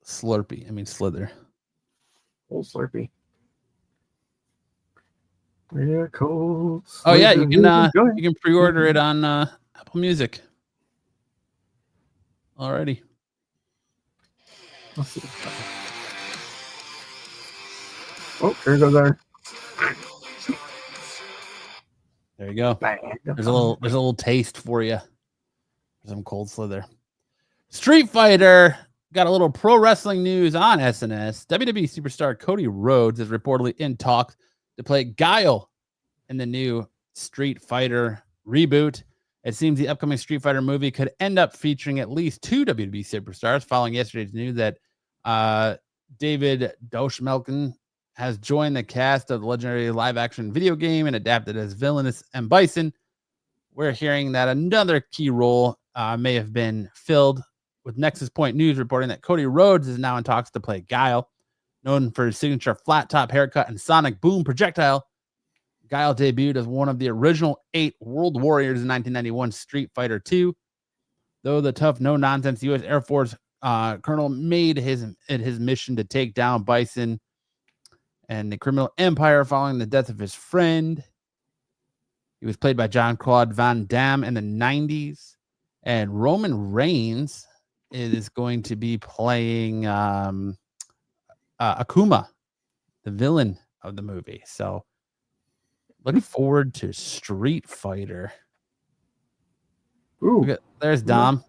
Speaker 4: Slurpee. I mean Slither.
Speaker 6: Cold Slurpee. Yeah, cold.
Speaker 4: Oh yeah, you can pre-order it on Apple Music. Alrighty.
Speaker 6: Let's see. Oh, there goes our.
Speaker 4: There you go. There's a little taste for you. Some Cold Slither. Street Fighter got a little pro wrestling news on SNS. WWE superstar Cody Rhodes is reportedly in talks to play Guile in the new Street Fighter reboot. It seems the upcoming Street Fighter movie could end up featuring at least 2 WWE superstars, following yesterday's news that David Doshmelkin has joined the cast of the legendary live-action video game and adapted as Villainous M. Bison. We're hearing that another key role may have been filled, with Nexus Point News reporting that Cody Rhodes is now in talks to play Guile. Known for his signature flat-top haircut and sonic boom projectile, Guile debuted as one of the original 8 World Warriors in 1991 Street Fighter II. Though the tough, no-nonsense U.S. Air Force colonel made his mission to take down Bison and the criminal empire following the death of his friend. He was played by Jean-Claude Van Damme in the 90s. And Roman Reigns is going to be playing Akuma, the villain of the movie. So looking forward to Street Fighter.
Speaker 6: Ooh.
Speaker 4: There's Dom.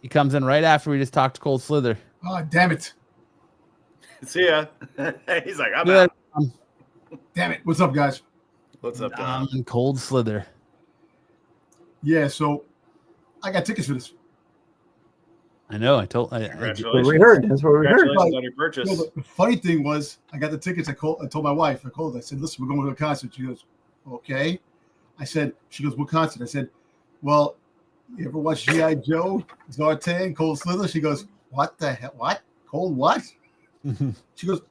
Speaker 4: He comes in right after we just talked to Cold Slither.
Speaker 9: Oh, damn it.
Speaker 5: See ya. He's like, I'm out.
Speaker 9: Damn it. What's up, guys?
Speaker 5: What's up,
Speaker 4: Dom and Cold Slither.
Speaker 9: Yeah, so I got tickets for this.
Speaker 4: I know.
Speaker 5: Congratulations.
Speaker 6: That's what we heard.
Speaker 5: Congratulations on your purchase.
Speaker 9: You know, the funny thing was, I got the tickets. I told my wife, I said, listen, we're going to a concert. She goes, okay. She goes, what concert? I said, well, you ever watch G.I. Joe, Zartan, Cold Slither? She goes, what the hell? What? Cold what? She goes,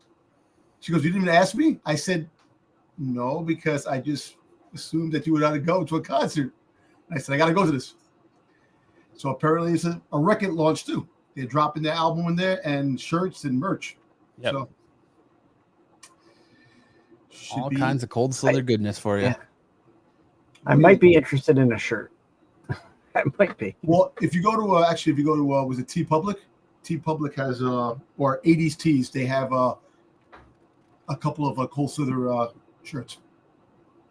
Speaker 9: you didn't even ask me? I said, no, because I just assumed that you would either go to a concert. I said, I got to go to this. So apparently it's a record launch too. they're dropping their album in there and shirts and merch.
Speaker 4: Yep.
Speaker 9: So
Speaker 4: All kinds of cold Slither goodness for you.
Speaker 6: Yeah. I might be interested in a shirt. I might be.
Speaker 9: Well, if you go to was it T Public? T Public has or 80s Tees. They have a couple of cold Slither shirts.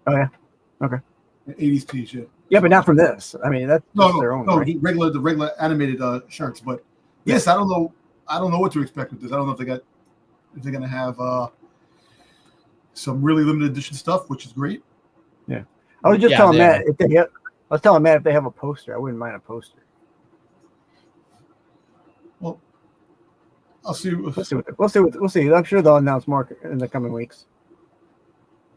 Speaker 6: Oh yeah. Okay.
Speaker 9: 80s Tees, yeah.
Speaker 6: Yeah, but not from this. I mean, that's their own, right?
Speaker 9: the regular animated shirts. But yes, I don't know what to expect with this. I don't know if they're gonna have some really limited edition stuff, which is great.
Speaker 6: Yeah, I was just telling Matt if they have a poster, I wouldn't mind a poster.
Speaker 9: Well, I'll see.
Speaker 6: We'll see. I'm sure they'll announce more in the coming weeks.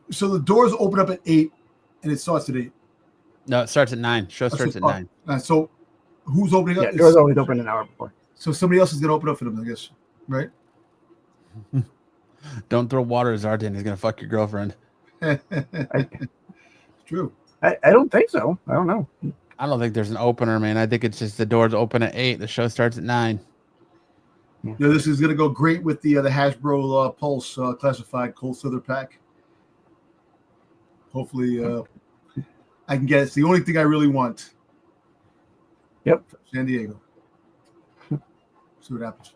Speaker 9: So the doors open up at 8, and it starts at 8.
Speaker 4: No, it starts at 9. Show starts at 9.
Speaker 9: So who's opening up?
Speaker 6: Yeah, doors always open an hour before.
Speaker 9: So somebody else is going to open up for them, I guess, right?
Speaker 4: Don't throw water at Zartan. He's going to fuck your girlfriend.
Speaker 9: True.
Speaker 6: I don't think so. I don't know.
Speaker 4: I don't think there's an opener, man. I think it's just the doors open at 8. The show starts at 9.
Speaker 9: Yeah, this is going to go great with the Hasbro Pulse classified cold Slither pack. Hopefully, I can get it. It's the only thing I really want.
Speaker 6: Yep.
Speaker 9: San Diego. See what happens.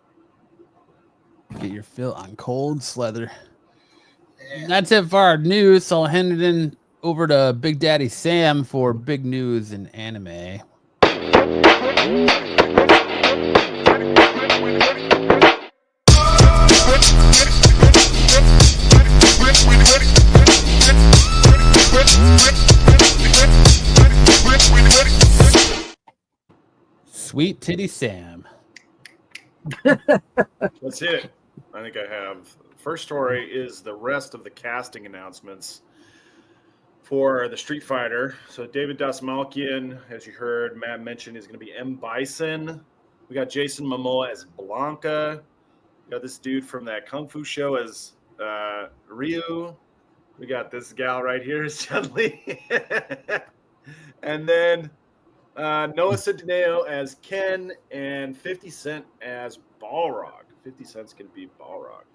Speaker 4: Get your fill on cold Slither. That's it for our news. So I'll hand it in over to Big Daddy Sam for big news in anime. Sweet Titty Sam.
Speaker 5: That's it. I think I have. First story is the rest of the casting announcements for the Street Fighter. So David Dastmalchian, as you heard Matt mention, is going to be M. Bison. We got Jason Momoa as Blanca. We got this dude from that Kung Fu show as Ryu. We got this gal right here as Chun-Li. And then Noah Centineo as Ken and 50 Cent as Balrog. 50 Cent's going to be Balrog.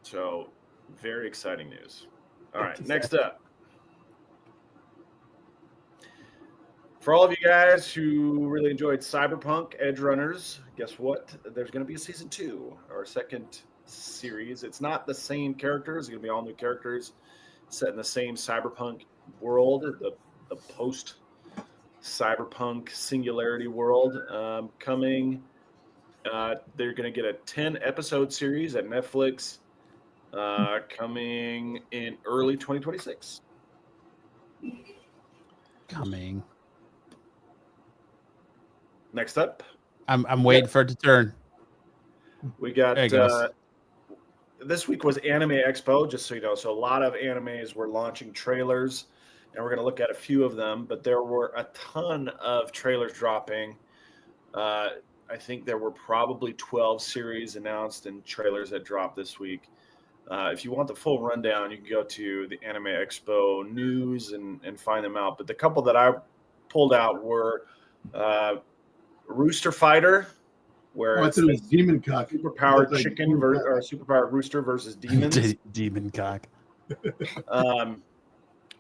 Speaker 5: So very exciting news. All right, next up. For all of you guys who really enjoyed Cyberpunk Edge Runners, guess what? There's going to be a season 2, our second series. It's not the same characters. It's going to be all new characters set in the same Cyberpunk world, the post-Cyberpunk singularity world coming. They're going to get a 10-episode series at Netflix coming in early 2026.
Speaker 4: Coming.
Speaker 5: Next up.
Speaker 4: I'm waiting for it to turn.
Speaker 5: We got
Speaker 4: goes.
Speaker 5: This week was Anime Expo, just so you know. So a lot of animes were launching trailers, and we're going to look at a few of them, but there were a ton of trailers dropping. I think there were probably 12 series announced and trailers that dropped this week. If you want the full rundown, you can go to the Anime Expo news and find them out. But the couple that I pulled out were Rooster Fighter, where
Speaker 9: it's a demon cock.
Speaker 5: Superpowered chicken or superpowered rooster versus demons.
Speaker 4: Demon cock.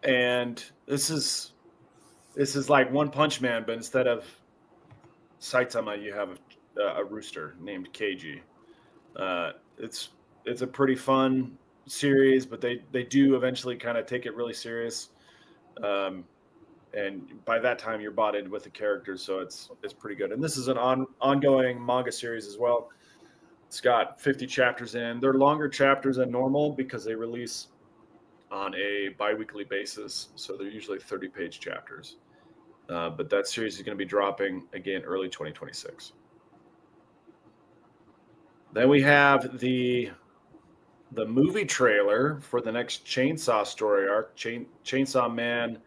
Speaker 5: And this is like One Punch Man, but instead of Saitama, you have a rooster named Keiji. It's a pretty fun series, but they do eventually kind of take it really serious. And by that time, you're bought in with the characters, so it's pretty good. And this is an ongoing manga series as well. It's got 50 chapters in. They're longer chapters than normal because they release on a bi-weekly basis, so they're usually 30-page chapters. But that series is going to be dropping again early 2026. Then we have the movie trailer for the next Chainsaw story arc, Chainsaw Man,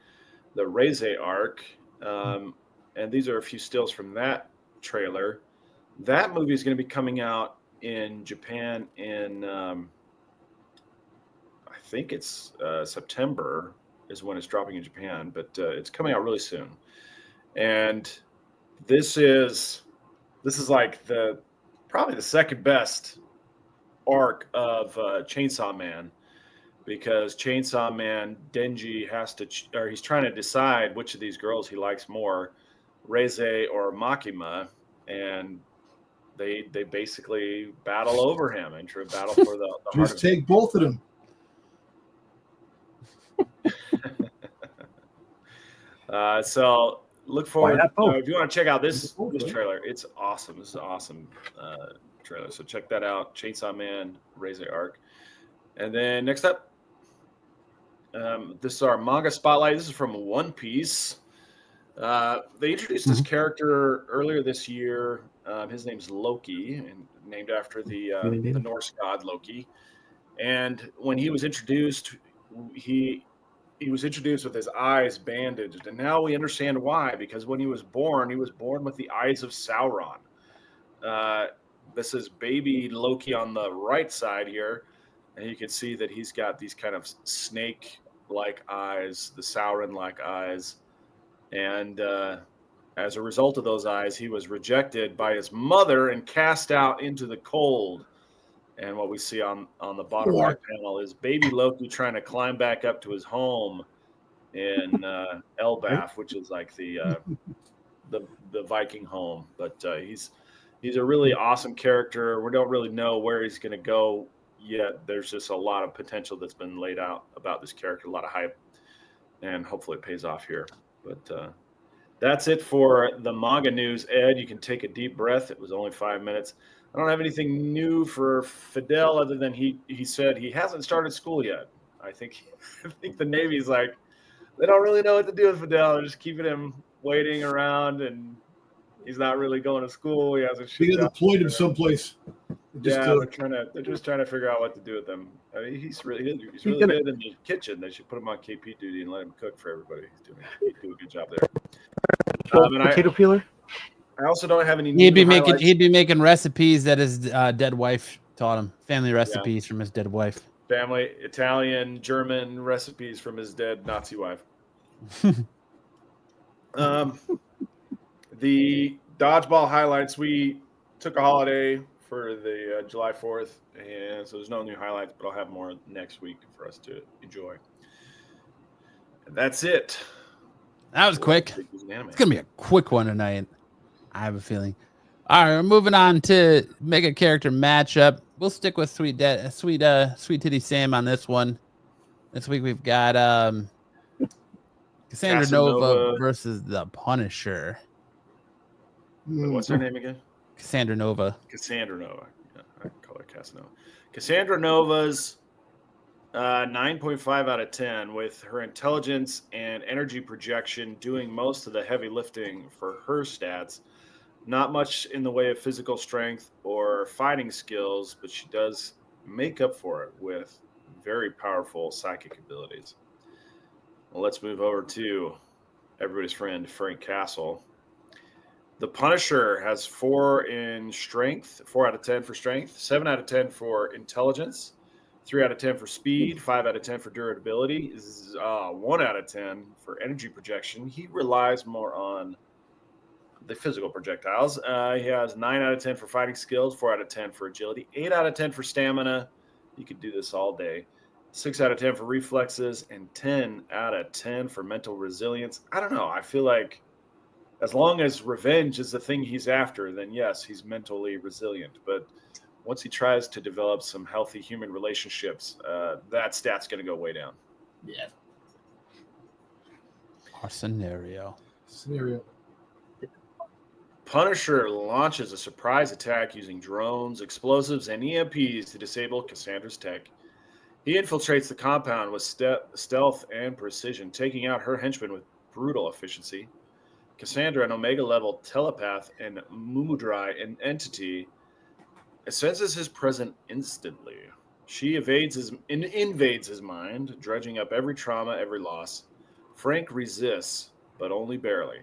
Speaker 5: the Reize arc. And these are a few stills from that trailer. That movie is going to be coming out in Japan in, I think it's September is when it's dropping in Japan, but it's coming out really soon. And This is like probably the second best arc of Chainsaw Man, because Chainsaw Man Denji he's trying to decide which of these girls he likes more, Reze or Makima, and they basically battle over him and battle for the heart
Speaker 9: Just
Speaker 5: of
Speaker 9: take both of them.
Speaker 5: So look forward.
Speaker 6: not both?
Speaker 5: If you want to check out this
Speaker 9: Both, right?
Speaker 5: trailer, it's awesome. This is an awesome trailer. So check that out. Chainsaw Man, Reze Arc. And then next up, this is our manga spotlight. This is from One Piece. They introduced this character earlier this year. His name's Loki, and named after the Norse god Loki. And when he was introduced, he was introduced with his eyes bandaged, and now we understand why. Because when he was born with the eyes of Sauron. This is baby Loki on the right side here, and you can see that he's got these kind of snake-like eyes, the Sauron-like eyes, and as a result of those eyes, he was rejected by his mother and cast out into the cold. And what we see on the bottom right panel is baby Loki trying to climb back up to his home in Elbaf, which is like the Viking home. But he's a really awesome character. We don't really know where he's going to go yet. There's just a lot of potential that's been laid out about this character, a lot of hype, and hopefully it pays off here. But that's it for the manga news. Ed, you can take a deep breath. It was only 5 minutes. I don't have anything new for Fidel other than he said he hasn't started school yet. I think the Navy's like, they don't really know what to do with Fidel. They're just keeping him waiting around, and he's not really going to school. He hasn't.
Speaker 9: They deployed him someplace.
Speaker 5: They're just trying to figure out what to do with him. I mean, he's really good in the kitchen. They should put him on KP duty and let him cook for everybody. He's doing a good job there.
Speaker 6: Potato peeler.
Speaker 5: I also don't have any.
Speaker 4: He'd be making recipes that his dead wife taught him. Family recipes from his dead wife.
Speaker 5: Family Italian, German recipes from his dead Nazi wife. The dodgeball highlights. We took a holiday for the July 4th, and so there's no new highlights, but I'll have more next week for us to enjoy. And that's it.
Speaker 4: That was quick. It's gonna be a quick one tonight. I have a feeling. All right, we're moving on to mega character matchup. We'll stick with Sweet Titty Sam on this one. This week we've got Cassandra Nova versus the Punisher.
Speaker 5: What's her name again?
Speaker 4: Cassandra Nova.
Speaker 5: Cassandra Nova. Yeah, I call her Casanova. Cassandra Nova's 9.5 out of 10, with her intelligence and energy projection doing most of the heavy lifting for her stats. Not much in the way of physical strength or fighting skills, but she does make up for it with very powerful psychic abilities. Well, let's move over to everybody's friend, Frank Castle. The Punisher has 4 in strength, 4 out of 10 for strength, 7 out of 10 for intelligence, 3 out of 10 for speed, 5 out of 10 for durability, 1 out of 10 for energy projection. He relies more on the physical projectiles. He has 9 out of 10 for fighting skills, 4 out of 10 for agility, 8 out of 10 for stamina. You could do this all day. 6 out of 10 for reflexes, and 10 out of 10 for mental resilience. I don't know. I feel like as long as revenge is the thing he's after, then yes, he's mentally resilient. But once he tries to develop some healthy human relationships, that stat's going to go way down.
Speaker 4: Yeah. Our scenario.
Speaker 5: Punisher launches a surprise attack using drones, explosives, and EMPs to disable Cassandra's tech. He infiltrates the compound with stealth and precision, taking out her henchmen with brutal efficiency. Cassandra, an Omega-level telepath and Mumudrai, an entity, senses his presence instantly. She invades his mind, dredging up every trauma, every loss. Frank resists, but only barely,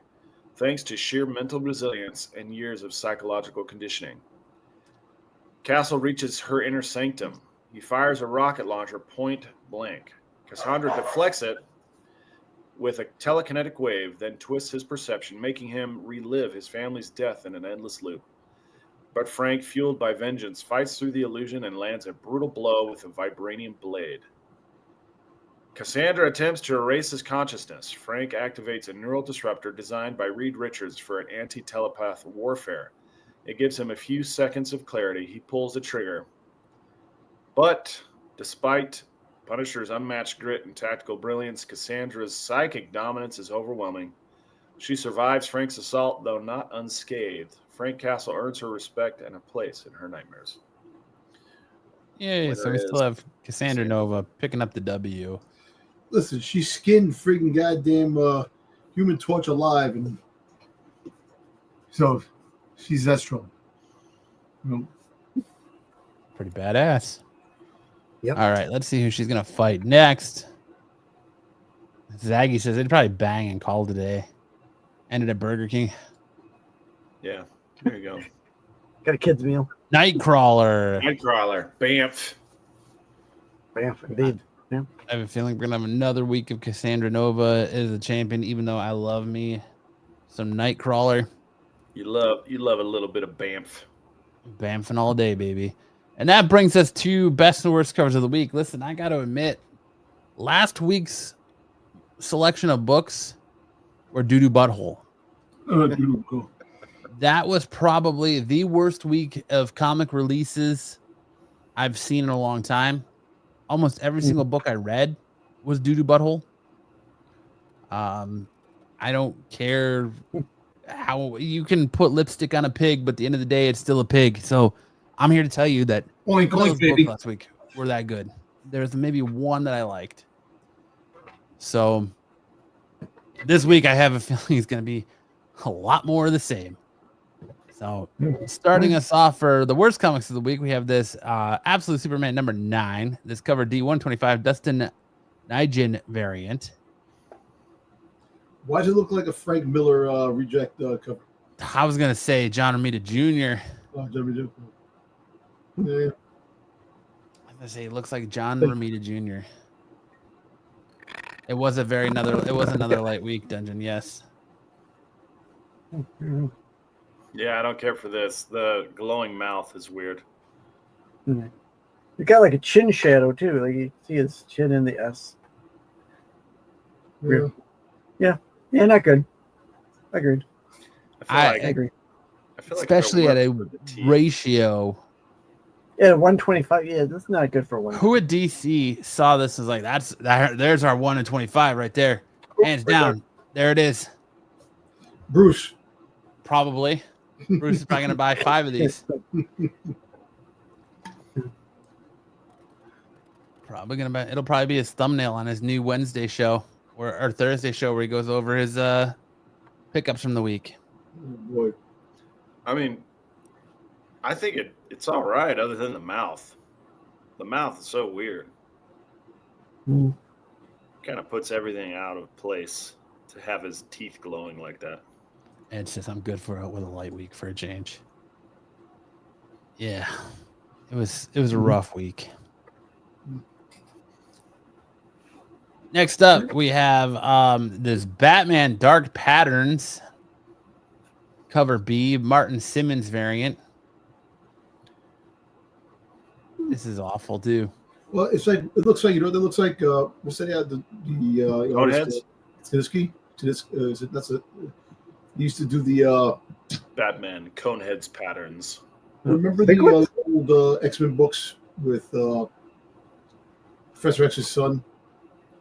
Speaker 5: thanks to sheer mental resilience and years of psychological conditioning. Castle reaches her inner sanctum. He fires a rocket launcher point blank. Cassandra deflects it, with a telekinetic wave, then twists his perception, making him relive his family's death in an endless loop. But Frank, fueled by vengeance, fights through the illusion and lands a brutal blow with a vibranium blade. Cassandra attempts to erase his consciousness. Frank activates a neural disruptor designed by Reed Richards for an anti-telepath warfare. It gives him a few seconds of clarity. He pulls the trigger. But despite Punisher's unmatched grit and tactical brilliance, Cassandra's psychic dominance is overwhelming. She survives Frank's assault, though not unscathed. Frank Castle earns her respect and a place in her nightmares.
Speaker 4: Yeah, so we still have Cassandra Nova picking up the W.
Speaker 9: Listen, she skinned freaking goddamn Human Torch alive, and so she's that strong.
Speaker 4: Pretty badass.
Speaker 6: Yep.
Speaker 4: All right, let's see who she's gonna fight next. Zaggy says they'd probably bang and call today. Ended at Burger King.
Speaker 5: Yeah, there you go.
Speaker 6: Got a kid's meal.
Speaker 4: Nightcrawler.
Speaker 5: Nightcrawler. Bamf.
Speaker 6: Bam, indeed. Yeah.
Speaker 4: I have a feeling we're gonna have another week of Cassandra Nova as a champion, even though I love me some Nightcrawler.
Speaker 5: You love a little bit of Bamf.
Speaker 4: Bamfing all day, baby. And that brings us to best and worst covers of the week. Listen, I got to admit, last week's selection of books were Doo-Doo Butthole. That was probably the worst week of comic releases I've seen in a long time. Almost every single book I read was Doo-Doo Butthole. I don't care how you can put lipstick on a pig, but at the end of the day, it's still a pig. So I'm here to tell you that
Speaker 9: Oink,
Speaker 4: none of
Speaker 9: oink,
Speaker 4: those
Speaker 9: baby.
Speaker 4: books last week were that good. There's maybe one that I liked. So this week, I have a feeling it's going to be a lot more of the same. So starting us off for the worst comics of the week, we have this Absolute Superman number 9. This cover D125 Dustin Nijin variant.
Speaker 9: Why does it look like a Frank Miller reject cover?
Speaker 4: I was going to say John Romita Jr.
Speaker 9: Yeah.
Speaker 4: I was going to say it looks like John Romita Jr. It was another light week, Dungeon, yes.
Speaker 5: Yeah, I don't care for this. The glowing mouth is weird.
Speaker 6: You got like a chin shadow too. Like you see his chin in the S. Yeah, not good. Agreed.
Speaker 4: I
Speaker 6: agree.
Speaker 5: I feel like
Speaker 4: especially at a
Speaker 5: for the teeth.
Speaker 4: ratio.
Speaker 6: Yeah, 125. Yeah, that's not good for one.
Speaker 4: Who at DC saw this is like there's our 1 in 25 right there, hands down. There it is.
Speaker 9: Bruce.
Speaker 4: Probably. Bruce is probably gonna buy 5 of these. Probably gonna buy. It'll probably be his thumbnail on his new Wednesday show or Thursday show where he goes over his pickups from the week.
Speaker 9: Oh, boy.
Speaker 5: I mean, I think it's all right, other than the mouth. The mouth is so weird.
Speaker 6: Mm.
Speaker 5: Kind of puts everything out of place to have his teeth glowing like that.
Speaker 4: Ed says I'm good for it with a light week for a change. Yeah, it was a rough week. Next up, we have this Batman Dark Patterns cover B, Martin Simmons variant. This is awful too.
Speaker 9: Well, it looks like what's that? The
Speaker 5: Coneheads?
Speaker 9: Tedeschi. He used to do the
Speaker 5: Batman Coneheads patterns.
Speaker 9: remember the old X-Men books with Professor X's son.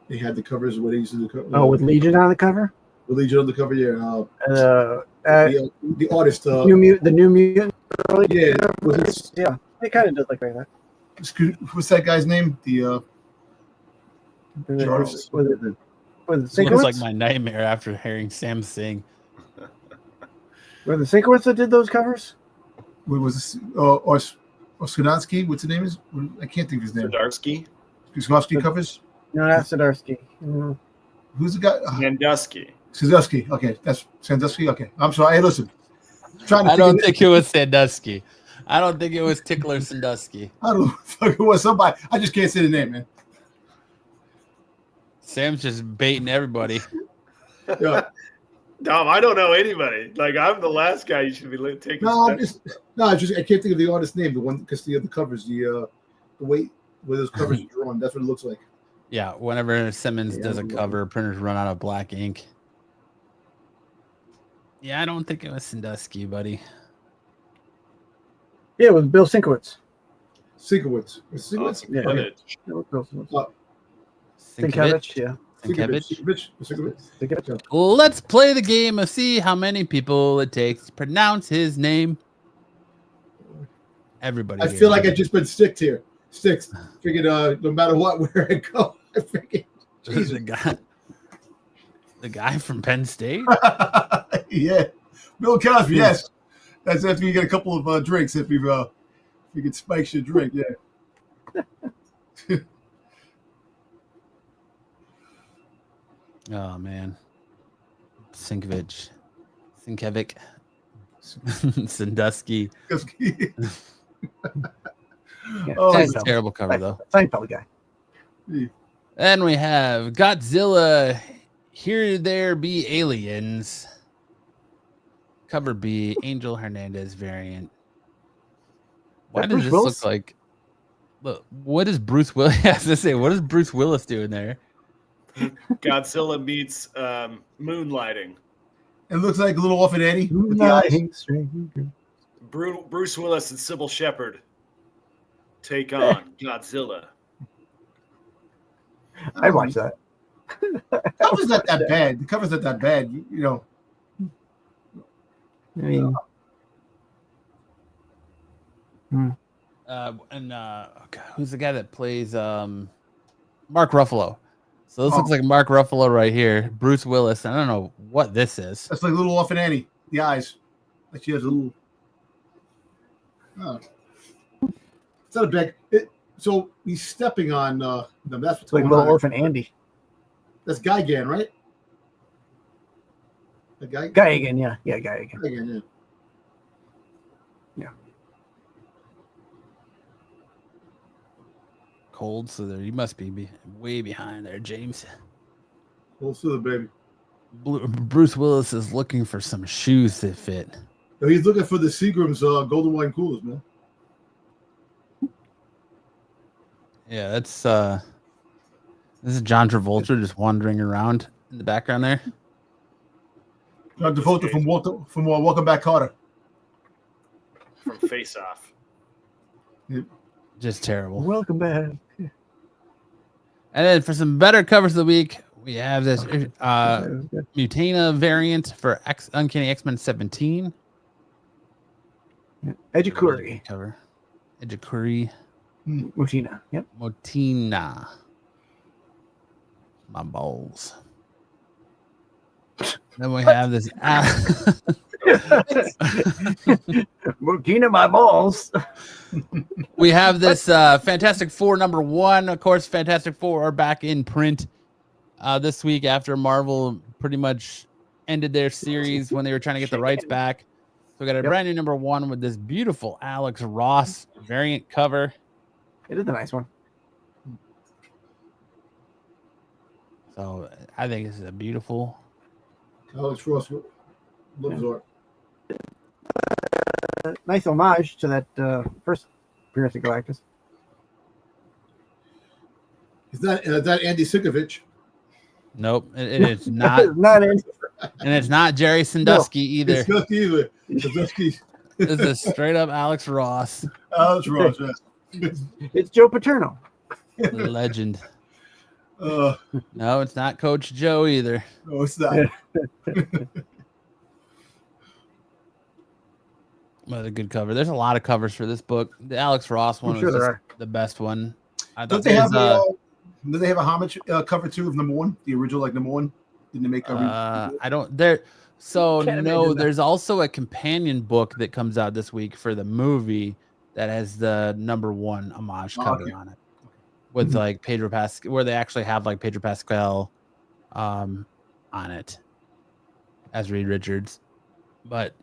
Speaker 9: They had the covers where they used to do cover.
Speaker 6: Oh, with Legion on the cover.
Speaker 9: With Legion on the cover, yeah.
Speaker 6: The
Speaker 9: artist.
Speaker 6: the New Mutant.
Speaker 9: Yeah,
Speaker 6: Yeah, it kind of does look like that.
Speaker 9: What's that guy's name? The artist.
Speaker 6: Was it the
Speaker 4: Looks
Speaker 6: Sinkowitz?
Speaker 4: like my nightmare after hearing Sam sing.
Speaker 6: Were the Sinkowitz that did those covers?
Speaker 9: What was this? Or Skodansky? What's the name? I can't think of his name.
Speaker 5: Zdarsky?
Speaker 9: Skodansky covers.
Speaker 6: No, not Zdarsky. Mm.
Speaker 9: Who's the guy?
Speaker 5: Sandusky.
Speaker 9: Sandusky. Okay, that's Sandusky. Okay, I'm sorry. Hey, listen.
Speaker 4: I don't think it was Sandusky. I don't think it was Tickler Sandusky.
Speaker 9: I don't know if it was somebody. I just can't say the name, man.
Speaker 4: Sam's just baiting everybody.
Speaker 9: Yeah.
Speaker 5: Dom, I don't know anybody. Like, I'm the last guy you should be taking.
Speaker 9: No,
Speaker 5: steps.
Speaker 9: I can't think of the artist's name. The one because the covers, the way where those covers are drawn. That's what it looks like.
Speaker 4: Yeah, whenever Simmons does a cover, printers run out of black ink. Yeah, I don't think it was Sandusky, buddy.
Speaker 6: Yeah, it was Bill Sienkiewicz.
Speaker 9: Sienkiewicz.
Speaker 6: Yeah,
Speaker 5: Sienkiewicz.
Speaker 6: it was Bill Sienkiewicz.
Speaker 4: Sienkiewicz,
Speaker 6: yeah.
Speaker 9: Sienkiewicz.
Speaker 4: Let's play the game of see how many people it takes to pronounce his name. Everybody.
Speaker 9: I feel like I just been sticked here. Sticks. Figured no matter what, where I go, I figured.
Speaker 4: The guy from Penn State.
Speaker 9: Yeah, Bill Cosby. Yes, that's after you get a couple of drinks. If you can spike your drink, yeah.
Speaker 4: Oh man, Sienkiewicz, Sandusky.
Speaker 6: Oh,
Speaker 4: That's a terrible cover though.
Speaker 6: Seinfeld guy.
Speaker 4: And we have Godzilla. Here there be aliens. Cover B, Angel Hernandez variant. Why does this look like? Look, what is Bruce Willis? I have to say, what is Bruce Willis doing there?
Speaker 5: Godzilla meets moonlighting.
Speaker 9: It looks like a little off at Eddie. With the eyes.
Speaker 5: Bruce Willis and Sybil Shepherd take on Godzilla.
Speaker 6: I watched that.
Speaker 9: Cover's not that bad. The cover's not that bad. You know.
Speaker 6: I mean,
Speaker 4: who's the guy that plays Mark Ruffalo? So this looks like Mark Ruffalo right here. Bruce Willis. I don't know what this is.
Speaker 9: That's like a little off at Annie. The eyes. Like she has a little. Oh. It's not a big. So he's stepping on them. That's what's
Speaker 6: like
Speaker 9: going
Speaker 6: Little
Speaker 9: on.
Speaker 6: Orphan Andy.
Speaker 9: That's Gigan, right? The guy.
Speaker 6: Gigan, yeah. Yeah, Gigan.
Speaker 9: Gigan, yeah.
Speaker 6: Yeah.
Speaker 4: Cold, so there you must be way behind there, James.
Speaker 9: Full Slither, baby.
Speaker 4: Bruce Willis is looking for some shoes that fit.
Speaker 9: No, he's looking for the Seagram's golden wine coolers, man.
Speaker 4: Yeah, that's this is John Travolta just wandering around in the background there.
Speaker 9: John Travolta from Welcome Back, Carter.
Speaker 5: From Face Off.
Speaker 9: Yep.
Speaker 4: Just terrible.
Speaker 6: Welcome back.
Speaker 4: And then for some better covers of the week, we have this Mutana variant for Uncanny X-Men 17.
Speaker 6: Ejikuri.
Speaker 4: Cover. Ejikuri.
Speaker 6: Mutina. Yep.
Speaker 4: Motina. My balls. Then we have this.
Speaker 6: Mutina, my balls.
Speaker 4: We have this Fantastic Four #1. Of course, Fantastic Four are back in print this week after Marvel pretty much ended their series when they were trying to get the rights back. So we got a brand new #1 with this beautiful Alex Ross variant cover.
Speaker 6: It is a nice one.
Speaker 4: So I think this is a beautiful.
Speaker 9: Alex Ross loves art.
Speaker 6: Nice homage to that first appearance of Galactus.
Speaker 9: Is that Andy Sikovich?
Speaker 4: Nope, it's not.
Speaker 6: Not Andy.
Speaker 4: And it's not Jerry Sandusky either.
Speaker 9: It's not either. Sandusky.
Speaker 4: This is straight up Alex Ross.
Speaker 9: Alex Ross, yes.
Speaker 6: It's Joe Paterno.
Speaker 4: Legend.
Speaker 9: No,
Speaker 4: No, it's not Coach Joe either.
Speaker 9: it's not.
Speaker 4: What a good cover. There's a lot of covers for this book. The Alex Ross one was just the best one. I
Speaker 9: Don't
Speaker 4: thought
Speaker 9: do they have a homage cover too of #1? The original #1? Didn't they make a
Speaker 4: I don't there. So
Speaker 6: Can't
Speaker 4: no,
Speaker 6: imagine that.
Speaker 4: there's also a companion book that comes out this week for the movie that has the #1 homage cover on it. With like Pedro Pascal, where they actually have like Pedro Pascal on it as Reed Richards. But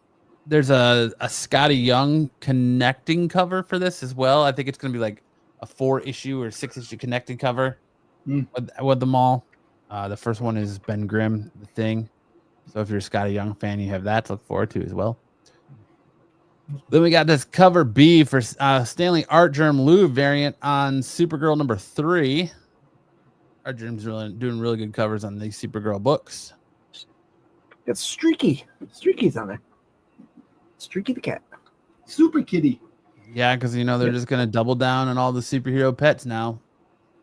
Speaker 4: there's a Scotty Young connecting cover for this as well. I think it's going to be like a 4-issue or 6-issue connecting cover with them all. The first one is Ben Grimm, The Thing. So if you're a Scotty Young fan, you have that to look forward to as well. Then we got this cover B for Stanley Art Germ Lou variant on Supergirl number 3. Art Germ's doing really good covers on these Supergirl books.
Speaker 6: It's Streaky. Streaky's on there. Streaky the cat.
Speaker 9: Super Kitty.
Speaker 4: Yeah, because they're just gonna double down on all the superhero pets now.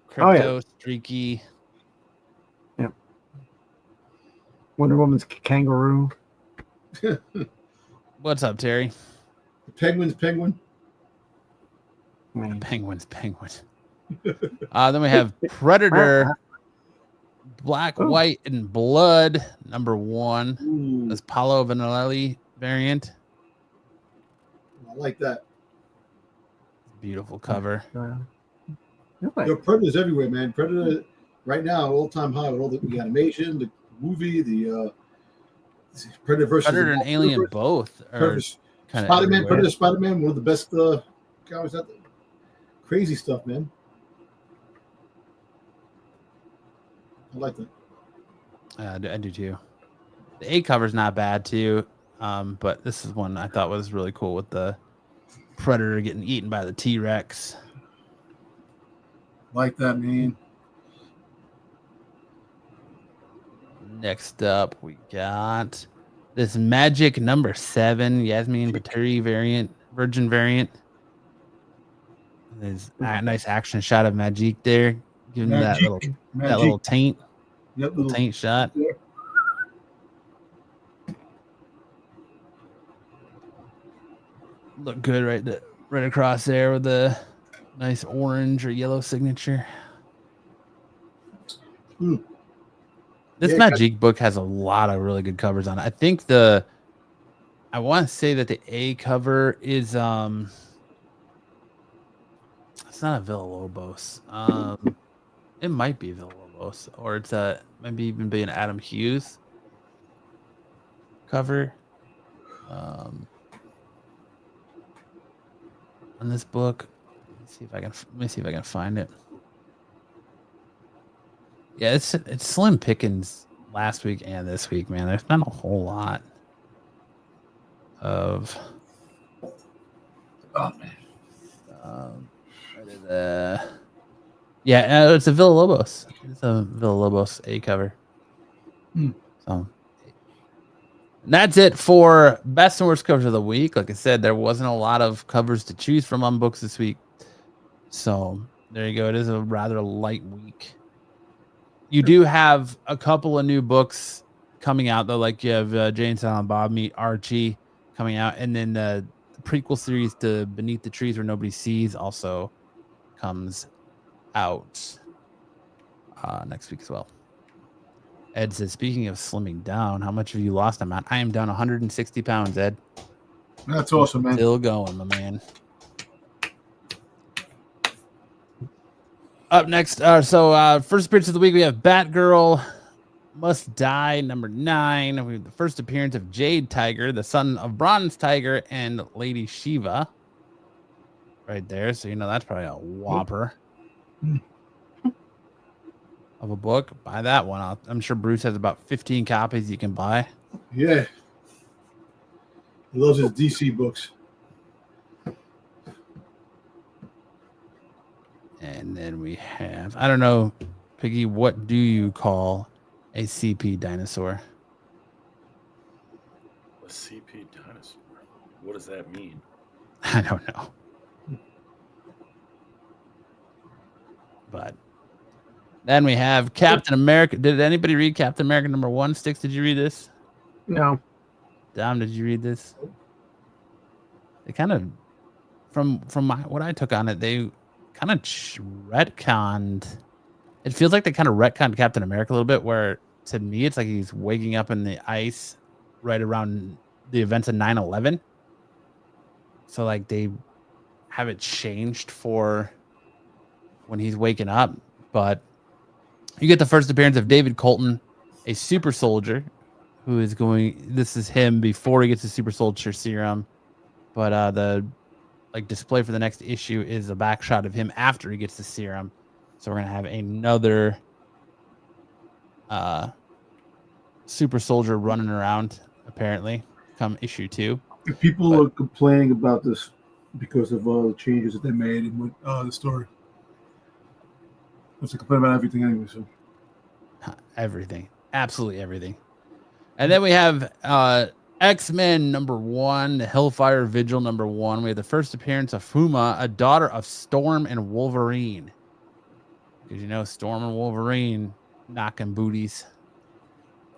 Speaker 4: Crypto, Streaky.
Speaker 6: Yeah. Wonder Woman's kangaroo.
Speaker 4: What's up, Terry?
Speaker 9: Penguin's penguin.
Speaker 4: Penguin's penguin. Then we have Predator, Black, White, and Blood, number 1. This Paolo Vanelli variant.
Speaker 9: I like that.
Speaker 4: Beautiful cover.
Speaker 9: Predator's everywhere, man. Predator right now, all-time high with all the animation, the movie, the Predator versus
Speaker 4: Predator and Alien both are kind of
Speaker 9: Spider-Man. Predator, Spider-Man, one of the best comics out there. Crazy stuff, man. I like that.
Speaker 4: I do too. The A cover's not bad too, but this is one I thought was really cool with the Predator getting eaten by the T-Rex.
Speaker 9: Like that, man.
Speaker 4: Next up, we got this Magic number 7 Yasmin Pateri variant, Virgin variant. There's a nice action shot of Magic there, giving that little taint, little taint shot.
Speaker 9: Yeah.
Speaker 4: Look good right across there with the nice orange or yellow signature. This Magic book has a lot of really good covers on it. I think I want to say that the A cover is it's not a Villalobos. It might be Villalobos, or it's maybe even be an Adam Hughes cover. On this book, let me see if I can find it. Yeah, it's slim pickings last week and this week, man. There's not a whole lot of.
Speaker 9: Oh man.
Speaker 4: Yeah, it's a Villalobos. It's a Villalobos A cover. So that's it for best and worst covers of the week. Like I said, there wasn't a lot of covers to choose from on books this week. So there you go. It is a rather light week. You do have a couple of new books coming out, though. Like you have Jane Silent Bob Meet Archie coming out. And then the prequel series to Beneath the Trees Where Nobody Sees also comes out next week as well. Ed says, speaking of slimming down, how much have you lost, Matt? I am down 160 pounds, Ed.
Speaker 9: That's awesome, man.
Speaker 4: Still going, my man. Up next, first appearance of the week, we have Batgirl Must Die, number 9. We have the first appearance of Jade Tiger, the son of Bronze Tiger, and Lady Shiva. Right there, so that's probably a whopper of a book. Buy that one. I'm sure Bruce has about 15 copies you can buy.
Speaker 9: Yeah. He loves his DC books.
Speaker 4: And then we have, I don't know, Piggy, what do you call a CP dinosaur?
Speaker 5: A CP dinosaur? What does that mean?
Speaker 4: I don't know. But then we have Captain America. Did anybody read Captain America number 1? Sticks, did you read this?
Speaker 6: No.
Speaker 4: Dom, did you read this? They kind of, from what I took on it, they kind of retconned. It feels like they kind of retconned Captain America a little bit, where to me it's like he's waking up in the ice right around the events of 9/11. So like they have it changed for when he's waking up. But you get the first appearance of David Colton, a super soldier who is going. This is him before he gets the super soldier serum, but the display for the next issue is a back shot of him after he gets the serum. So we're gonna have another super soldier running around, apparently, come issue 2.
Speaker 9: People are complaining about this because of all the changes that they made in the story. Let's complain about everything anyway. So
Speaker 4: Everything. Absolutely everything. And then we have X-Men #1, the Hellfire Vigil #1. We have the first appearance of Fuma, a daughter of Storm and Wolverine. Because you know Storm and Wolverine knocking booties.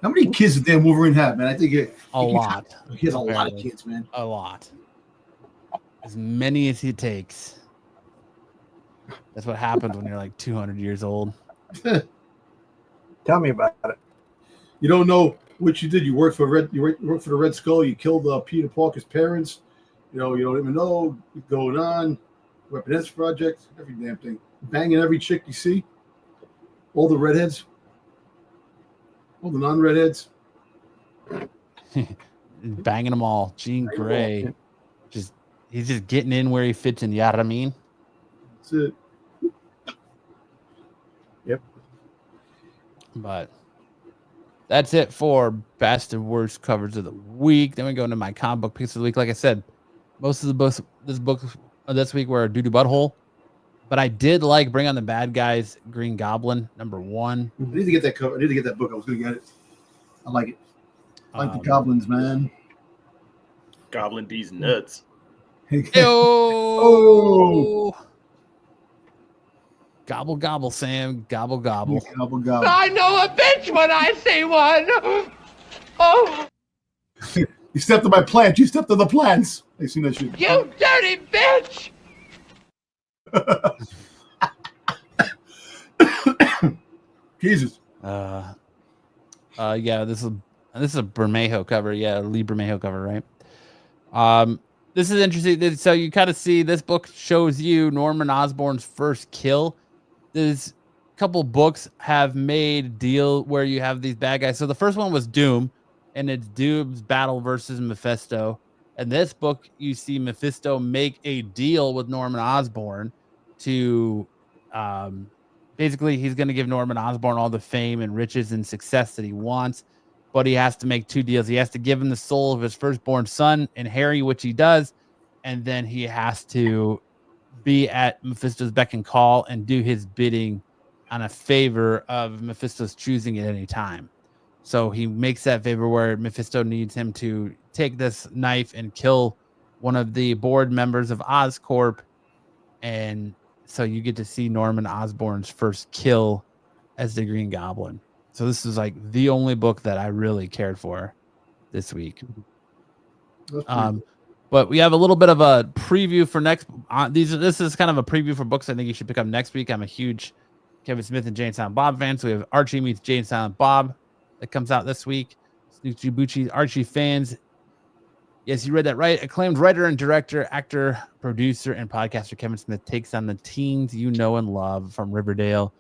Speaker 9: how many kids did damn Wolverine have, man? I think
Speaker 4: A lot.
Speaker 9: He has a lot of
Speaker 4: apparently.
Speaker 9: kids, man.
Speaker 4: A lot. As many as he takes. That's what happens when you're like 200 years old.
Speaker 6: Tell me about it.
Speaker 9: You don't know what you did. You worked for worked for the Red Skull. You killed Peter Parker's parents. You don't even know what's going on. Weapon X project, every damn thing. Banging every chick you see. All the redheads. All the non-redheads.
Speaker 4: Banging them all. Jean Grey. He's just getting in where he fits in, you know what I mean?
Speaker 9: That's it.
Speaker 6: Yep.
Speaker 4: But that's it for best and worst covers of the week. Then we go into my comic book picks of the week. Like I said, most of the books this week were doo-doo butthole. But I did like Bring on the Bad Guys, Green Goblin, #1.
Speaker 9: I need to get that cover. I need to get that book. I was going to get it. I like it. I like the goblins, man.
Speaker 5: Goblin D's nuts.
Speaker 4: Oh. Gobble, gobble, Sam. Gobble, gobble.
Speaker 9: Gobble, gobble.
Speaker 7: I know a bitch when I see one. Oh,
Speaker 9: You stepped on my plant. You stepped on the plants. I seen that shit.
Speaker 7: you dirty bitch.
Speaker 9: Jesus.
Speaker 4: Yeah, this is a Bermejo cover. Yeah, Lee Bermejo cover, right? This is interesting. So you kind of see this book shows you Norman Osborn's first kill. There's a couple books have made deal where you have these bad guys. So the first one was Doom, and it's Doom's battle versus Mephisto. And this book, you see Mephisto make a deal with Norman Osborn to basically he's going to give Norman Osborn all the fame and riches and success that he wants, but he has to make 2 deals. He has to give him the soul of his firstborn son and Harry, which he does, and then he has to be at Mephisto's beck and call and do his bidding on a favor of Mephisto's choosing at any time. So he makes that favor where Mephisto needs him to take this knife and kill one of the board members of Oscorp. And so you get to see Norman Osborn's first kill as the Green Goblin. So this is like the only book that I really cared for this week. But we have a little bit of a preview for next. This is kind of a preview for books I think you should pick up next week. I'm a huge Kevin Smith and Jay and Silent Bob fan. So we have Archie meets Jay and Silent Bob that comes out this week. Snoochie Boochie Archie fans. Yes, you read that right. Acclaimed writer and director, actor, producer, and podcaster Kevin Smith takes on the teens you know and love from Riverdale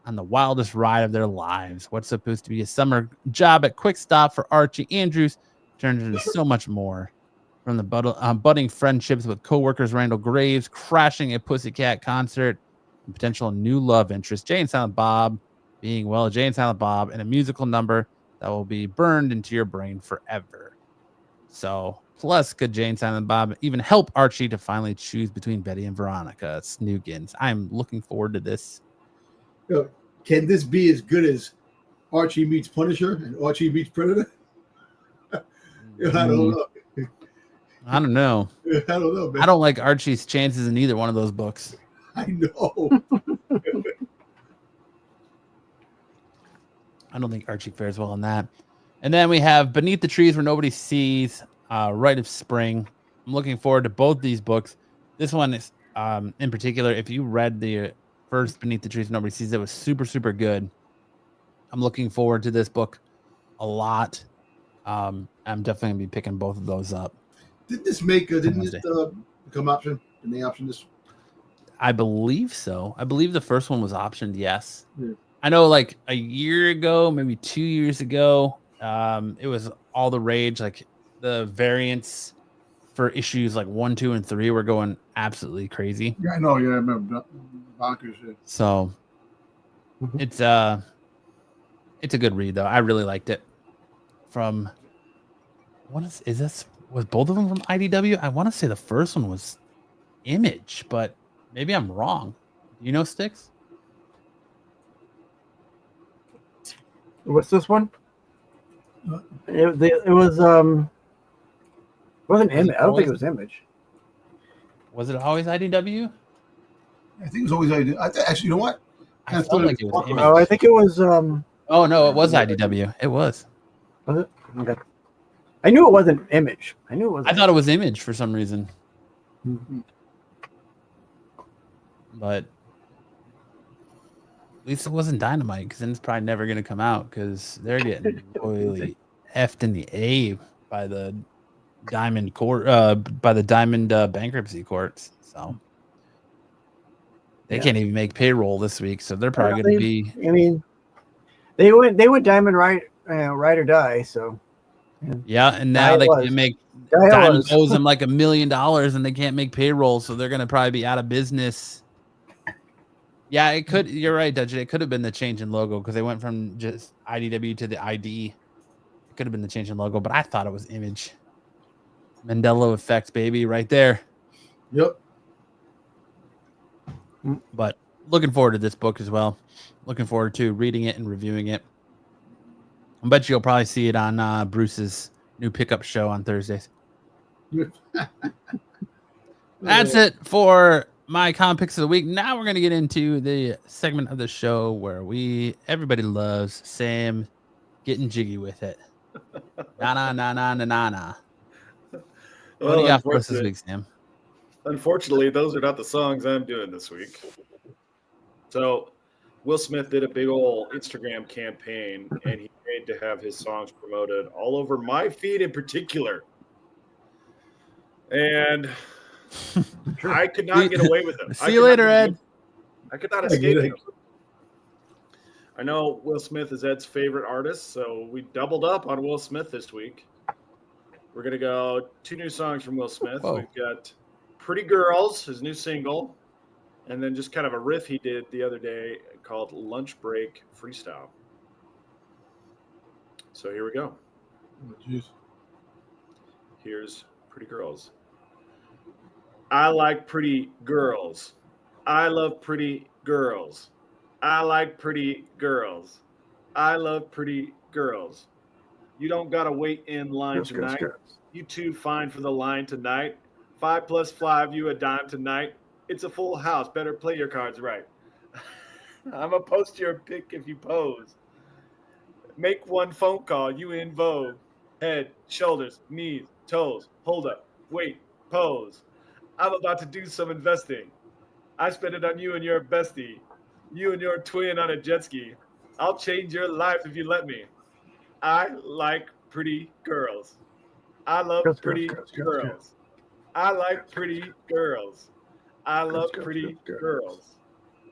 Speaker 4: on the wildest ride of their lives. What's supposed to be a summer job at Quick Stop for Archie Andrews turns into so much more. From the budding friendships with co-workers Randall Graves, crashing a Pussycat concert, and potential new love interest, Jay and Silent Bob being, well, Jay and Silent Bob, and a musical number that will be burned into your brain forever. So, plus, could Jay and Silent Bob even help Archie to finally choose between Betty and Veronica Snoogans? I'm looking forward to this.
Speaker 9: Can this be as good as Archie meets Punisher and Archie meets Predator? I don't know.
Speaker 4: I don't know.
Speaker 9: I don't know, man.
Speaker 4: I don't like Archie's chances in either one of those books.
Speaker 9: I know.
Speaker 4: I don't think Archie fares well in that. And then we have Beneath the Trees Where Nobody Sees, Rite of Spring. I'm looking forward to both these books. This one is, in particular, if you read the first Beneath the Trees Where Nobody Sees, it was super, super good. I'm looking forward to this book a lot. I'm definitely going to be picking both of those up.
Speaker 9: Didn't this make? Didn't it become option? Didn't they option this?
Speaker 4: I believe so. I believe the first one was optioned. Yes.
Speaker 9: Yeah.
Speaker 4: I know, like a year ago, maybe 2 years ago, it was all the rage. Like the variants for issues like 1, 2, and 3 were going absolutely crazy.
Speaker 9: Yeah, I know. Yeah, I remember bonkers. Yeah.
Speaker 4: So it's a good read though. I really liked it. from. Is this was both of them from IDW? I want to say the first one was Image, but maybe I'm wrong. Do you know, Sticks?
Speaker 6: What's this one? It was wasn't Image. I don't think it was Image.
Speaker 4: Was it always IDW?
Speaker 9: I think it was always actually, you know what?
Speaker 4: I felt like it was Image.
Speaker 6: Oh, I think it was.
Speaker 4: Oh no, it was IDW. It was.
Speaker 6: Was it? Okay. I knew it wasn't Image. I knew it was.
Speaker 4: I thought it was Image for some reason.
Speaker 6: Mm-hmm.
Speaker 4: But at least it wasn't Dynamite, because then it's probably never going to come out, because they're getting royally effed in the A by the Diamond Court, by the Diamond bankruptcy courts. So they can't even make payroll this week, so they're probably going to be.
Speaker 6: I mean, they went Diamond right or die. So
Speaker 4: yeah, and now they can make. Diamond owes them like $1 million, and they can't make payroll, so they're going to probably be out of business. Yeah, it could. You're right, Dudge. It could have been the change in logo, because they went from just IDW to the ID. It could have been the change in logo, but I thought it was Image. Mandela effect, baby, right there.
Speaker 9: Yep.
Speaker 4: But looking forward to this book as well. Looking forward to reading it and reviewing it. I bet you'll probably see it on Bruce's new pickup show on Thursdays. That's it for my comic picks of the week. Now we're going to get into the segment of the show where everybody loves Sam getting jiggy with it. Na. What do you got for us this week, Sam?
Speaker 5: Unfortunately, those are not the songs I'm doing this week. So Will Smith did a big old Instagram campaign, and he paid to have his songs promoted all over my feed in particular. And I could not get away with it.
Speaker 4: See you later, Ed.
Speaker 5: I could not escape him. I know Will Smith is Ed's favorite artist, so we doubled up on Will Smith this week. We're going to go 2 new songs from Will Smith.
Speaker 4: Whoa.
Speaker 5: We've got Pretty Girls, his new single, and then just kind of a riff he did the other day called Lunch Break Freestyle. So here we go.
Speaker 9: Oh, geez.
Speaker 5: Here's Pretty Girls. I like pretty girls. I love pretty girls. I like pretty girls. I love pretty girls. You don't gotta wait in line tonight. You too fine for the line tonight. 5 + 5, you a dime tonight. It's a full house. Better play your cards right. I'ma post your pic if you pose. Make one phone call. You in vogue. Head, shoulders, knees, toes. Hold up. Wait. Pose. I'm about to do some investing. I spend it on you and your bestie. You and your twin on a jet ski. I'll change your life if you let me. I like pretty girls. I love pretty girls. I like pretty girls. I love pretty girls.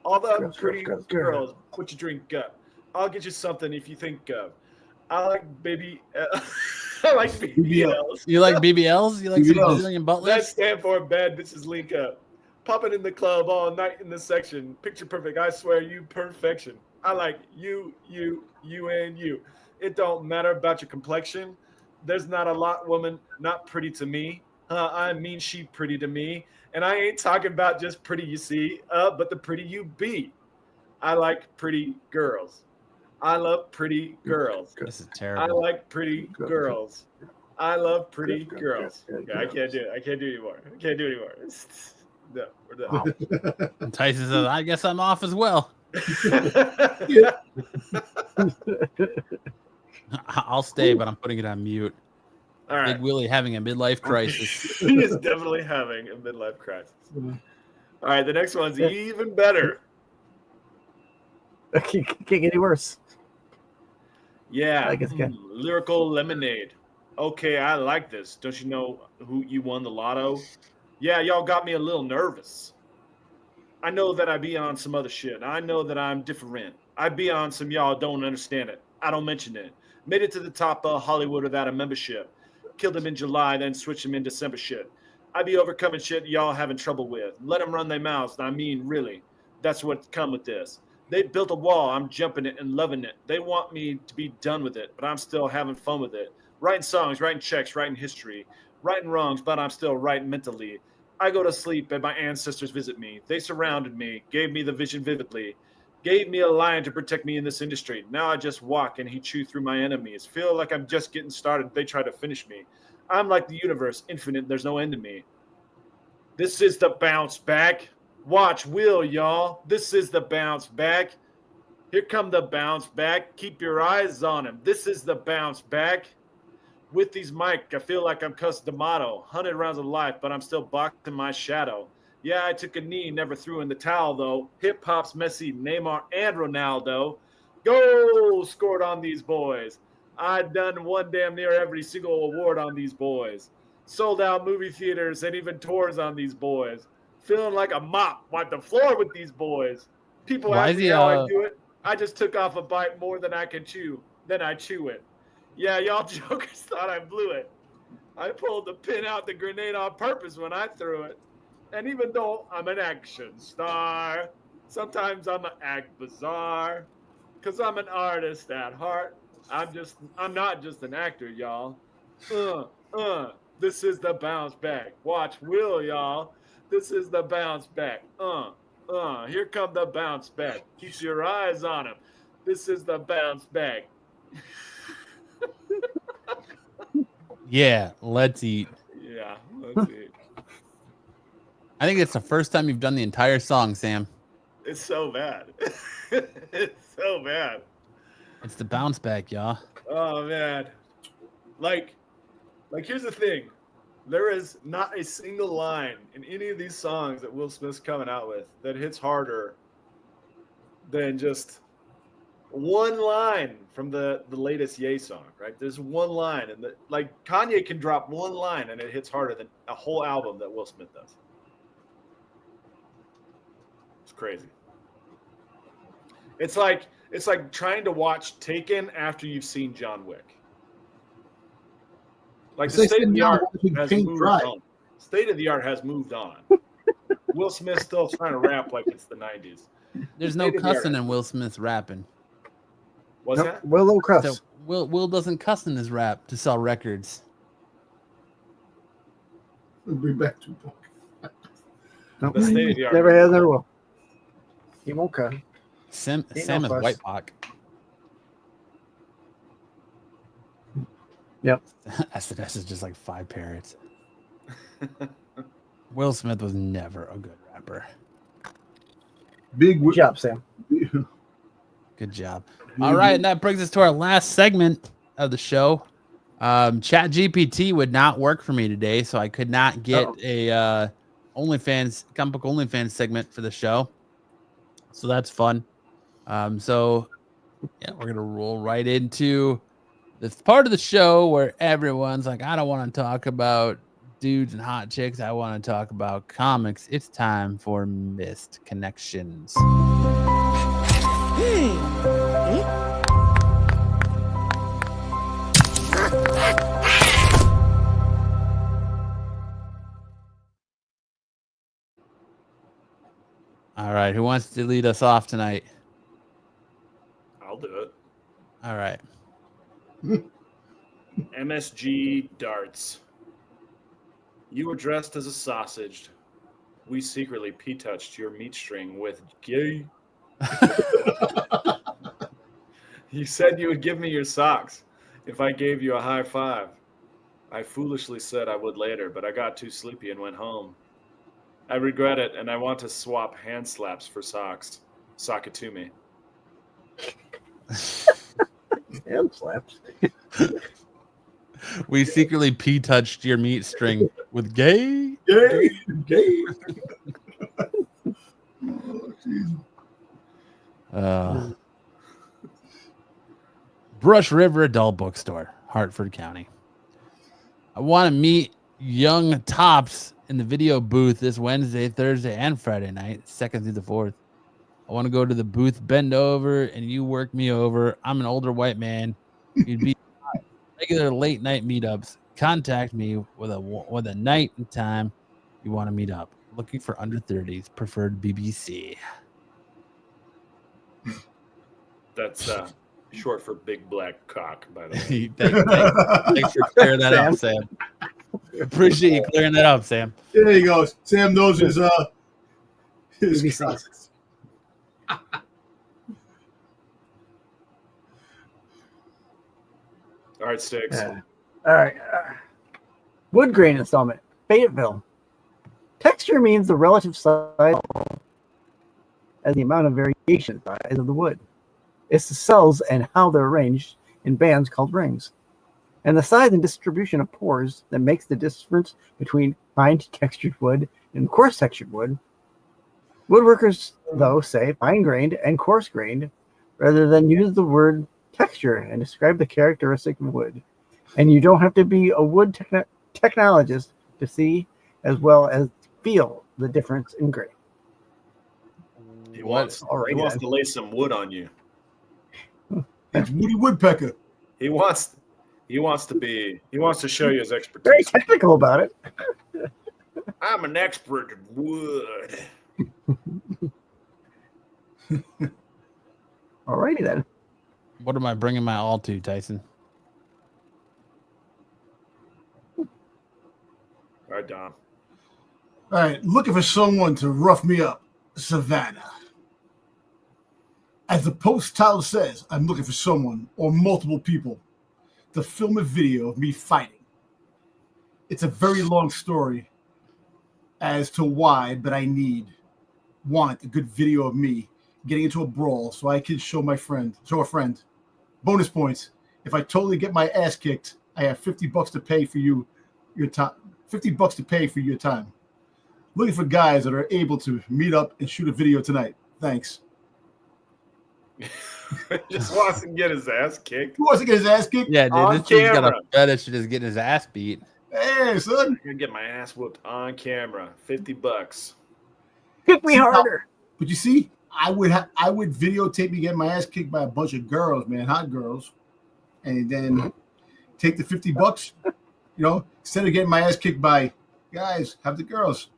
Speaker 5: All the pretty girls, put your drink up. I'll get you something if you think of. I like baby. I like BBLs.
Speaker 4: You like BBLs? You like some
Speaker 9: BBLs.
Speaker 4: Brazilian butlers?
Speaker 5: That stand for bad bitches link up. Popping in the club all night in the section. Picture perfect. I swear you perfection. I like you, and you. It don't matter about your complexion. There's not a lot woman not pretty to me. I mean she pretty to me. And I ain't talking about just pretty you see, but the pretty you be. I like pretty girls. I love pretty girls.
Speaker 4: This is
Speaker 5: I
Speaker 4: terrible.
Speaker 5: like pretty girls. I love pretty girls. Okay, I can't do it. I can't do it anymore. No, we're done.
Speaker 4: Tyson says, I guess I'm off as well. I'll stay, but I'm putting it on mute.
Speaker 5: All right.
Speaker 4: Big Willie having a midlife crisis.
Speaker 5: He is definitely having a midlife crisis. All right, the next one's even better.
Speaker 6: Can't get any worse.
Speaker 5: Yeah,
Speaker 6: I guess can.
Speaker 5: Lyrical Lemonade. Okay, I like this. Don't you know who you won the lotto? Yeah, y'all got me a little nervous. I know that I be on some other shit. I know that I'm different. I be on some y'all don't understand it. I don't mention it. Made it to the top of Hollywood without a membership. Killed him in July, then switched him in December shit. I be overcoming shit y'all having trouble with. Let them run their mouths. I mean, really. That's what come with this. They built a wall. I'm jumping it and loving it. They want me to be done with it, but I'm still having fun with it. Writing songs, writing checks, writing history, writing wrongs, but I'm still writing mentally. I go to sleep and my ancestors visit me. They surrounded me, gave me the vision vividly, gave me a lion to protect me in this industry. Now I just walk and he chew through my enemies. Feel like I'm just getting started. They try to finish me. I'm like the universe, infinite. There's no end to me. This is the bounce back. Watch Will, y'all. This is the bounce back. Here come the bounce back. Keep your eyes on him. This is the bounce back. With these mic, I feel like I'm Customato. 100 rounds of life, but I'm still boxing my shadow. Yeah, I took a knee, never threw in the towel, though. Hip-hop's Messi, Neymar, and Ronaldo. Goal scored on these boys. I done won damn near every single award on these boys. Sold out movie theaters and even tours on these boys. Feeling like a mop, wipe the floor with these boys. People ask me how I do it. I just took off a bite more than I can chew. Then I chew it. Yeah, y'all jokers thought I blew it. I pulled the pin out the grenade on purpose when I threw it. And even though I'm an action star, sometimes I'm an act bizarre. Cause I'm an artist at heart. I'm not just an actor, y'all. This is the bounce back. Watch Will, y'all. This is the bounce back. Here come the bounce back. Keep your eyes on him. This is the bounce back.
Speaker 4: Yeah, let's eat.
Speaker 5: Yeah, let's eat.
Speaker 4: I think it's the first time you've done the entire song, Sam.
Speaker 5: It's so bad. It's so bad.
Speaker 4: It's the bounce back, y'all.
Speaker 5: Oh man. Like here's the thing. There is not a single line in any of these songs that Will Smith's coming out with that hits harder than just one line from the latest Ye song, right? There's one line, and like Kanye can drop one line and it hits harder than a whole album that Will Smith does. It's crazy. It's like trying to watch Taken after you've seen John Wick. Like the state of the art has moved on. State of the art has moved on. Will Smith's still trying to rap like it's the 90s.
Speaker 4: There's no cussing in Will Smith's rapping.
Speaker 5: What's that?
Speaker 6: Will don't cuss.
Speaker 4: So Will doesn't cuss in his rap to sell records.
Speaker 9: We'll be back to book.
Speaker 6: Nope.
Speaker 5: The state of the art.
Speaker 6: Never has, never will. He won't cuss.
Speaker 4: Sam
Speaker 6: no
Speaker 4: is
Speaker 6: fuss.
Speaker 4: White Pac.
Speaker 6: Yep.
Speaker 4: S&S is just like 5 Parrots. Will Smith was never a good rapper.
Speaker 6: Good job, Sam.
Speaker 4: Good job. All right, and that brings us to our last segment of the show. Chat GPT would not work for me today, so I could not get a OnlyFans, comic book OnlyFans segment for the show. So that's fun. So yeah, we're gonna roll right into this part of the show where everyone's like, I don't want to talk about dudes and hot chicks. I want to talk about comics. It's time for Missed Connections. All right, who wants to lead us off tonight?
Speaker 5: I'll do it.
Speaker 4: All right.
Speaker 5: MSG darts. You were dressed as a sausage. We secretly p-touched your meat string with gay. You said you would give me your socks if I gave you a high five. I foolishly said I would later, but I got too sleepy and went home. I regret it, and I want to swap hand slaps for socks. Sock it to me.
Speaker 6: Hand slaps.
Speaker 4: We secretly p-touched your meat string with gay.
Speaker 9: Gay.
Speaker 4: Brush River Adult Bookstore, Hartford County. I want to meet young tops in the video booth this Wednesday, Thursday, and Friday night, 2nd through the 4th. I want to go to the booth, bend over, and you work me over. I'm an older white man. You'd be regular late night meetups. Contact me with a night and time you want to meet up. Looking for under 30s, preferred BBC.
Speaker 5: That's short for big black cock, by the way.
Speaker 4: Thanks for clearing that up, Sam. Appreciate you clearing that up, Sam.
Speaker 9: There he goes. Sam knows his
Speaker 6: ABCs.
Speaker 9: classes.
Speaker 5: All right, Sticks.
Speaker 6: All right. Wood grain installment. Fayetteville. Texture means the relative size as the amount of variation size of the wood. It's the cells and how they're arranged in bands called rings. And the size and distribution of pores that makes the difference between fine textured wood and coarse textured wood. Woodworkers, though, say fine-grained and coarse-grained rather than use the word texture and describe the characteristic of wood. And you don't have to be a wood technologist to see as well as feel the difference in grain.
Speaker 5: He wants to lay some wood on you.
Speaker 9: It's Woody Woodpecker.
Speaker 5: He wants to show you his
Speaker 6: Very
Speaker 5: expertise.
Speaker 6: technical about it.
Speaker 5: I'm an expert in wood.
Speaker 6: Alrighty then.
Speaker 4: What am I bringing my all to, Tyson?
Speaker 5: All right, Dom.
Speaker 9: All right, looking for someone to rough me up. Savannah. As the post title says, I'm looking for someone or multiple people to film a video of me fighting. It's a very long story as to why, but I want a good video of me getting into a brawl so I can show a friend. Bonus points. If I totally get my ass kicked, I have $50 to pay for your time. $50 to pay for your time. Looking for guys that are able to meet up and shoot a video tonight. Thanks.
Speaker 5: Just wants to get his ass kicked.
Speaker 9: Who wants to get his ass kicked?
Speaker 4: Yeah, dude,
Speaker 5: On
Speaker 4: this dude's got
Speaker 5: camera.
Speaker 4: a fetish to just getting his ass beat.
Speaker 9: Hey, son.
Speaker 5: I'm gonna get my ass whooped on camera. $50.
Speaker 6: Kick me harder.
Speaker 9: But you see, I would videotape me getting my ass kicked by a bunch of girls, man, hot girls, and then take the $50. Instead of getting my ass kicked by guys, have the girls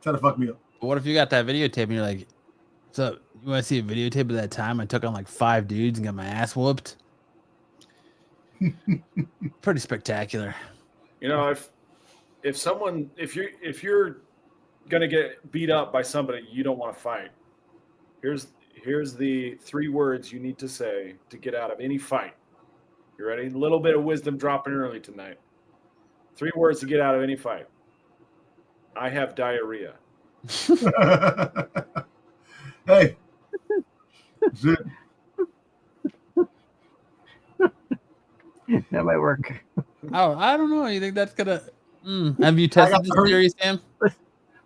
Speaker 9: try to fuck me up.
Speaker 4: But what if you got that videotape and you're like, so you want to see a videotape of that time I took on like 5 dudes and got my ass whooped? Pretty spectacular.
Speaker 5: If you're gonna get beat up by somebody you don't want to fight, here's the 3 words you need to say to get out of any fight. You ready? A little bit of wisdom dropping early tonight. 3 words to get out of any fight. I have diarrhea.
Speaker 9: Hey. Zip.
Speaker 6: That might work.
Speaker 4: Oh, I don't know. You think that's gonna? Have you tested this theory, Sam?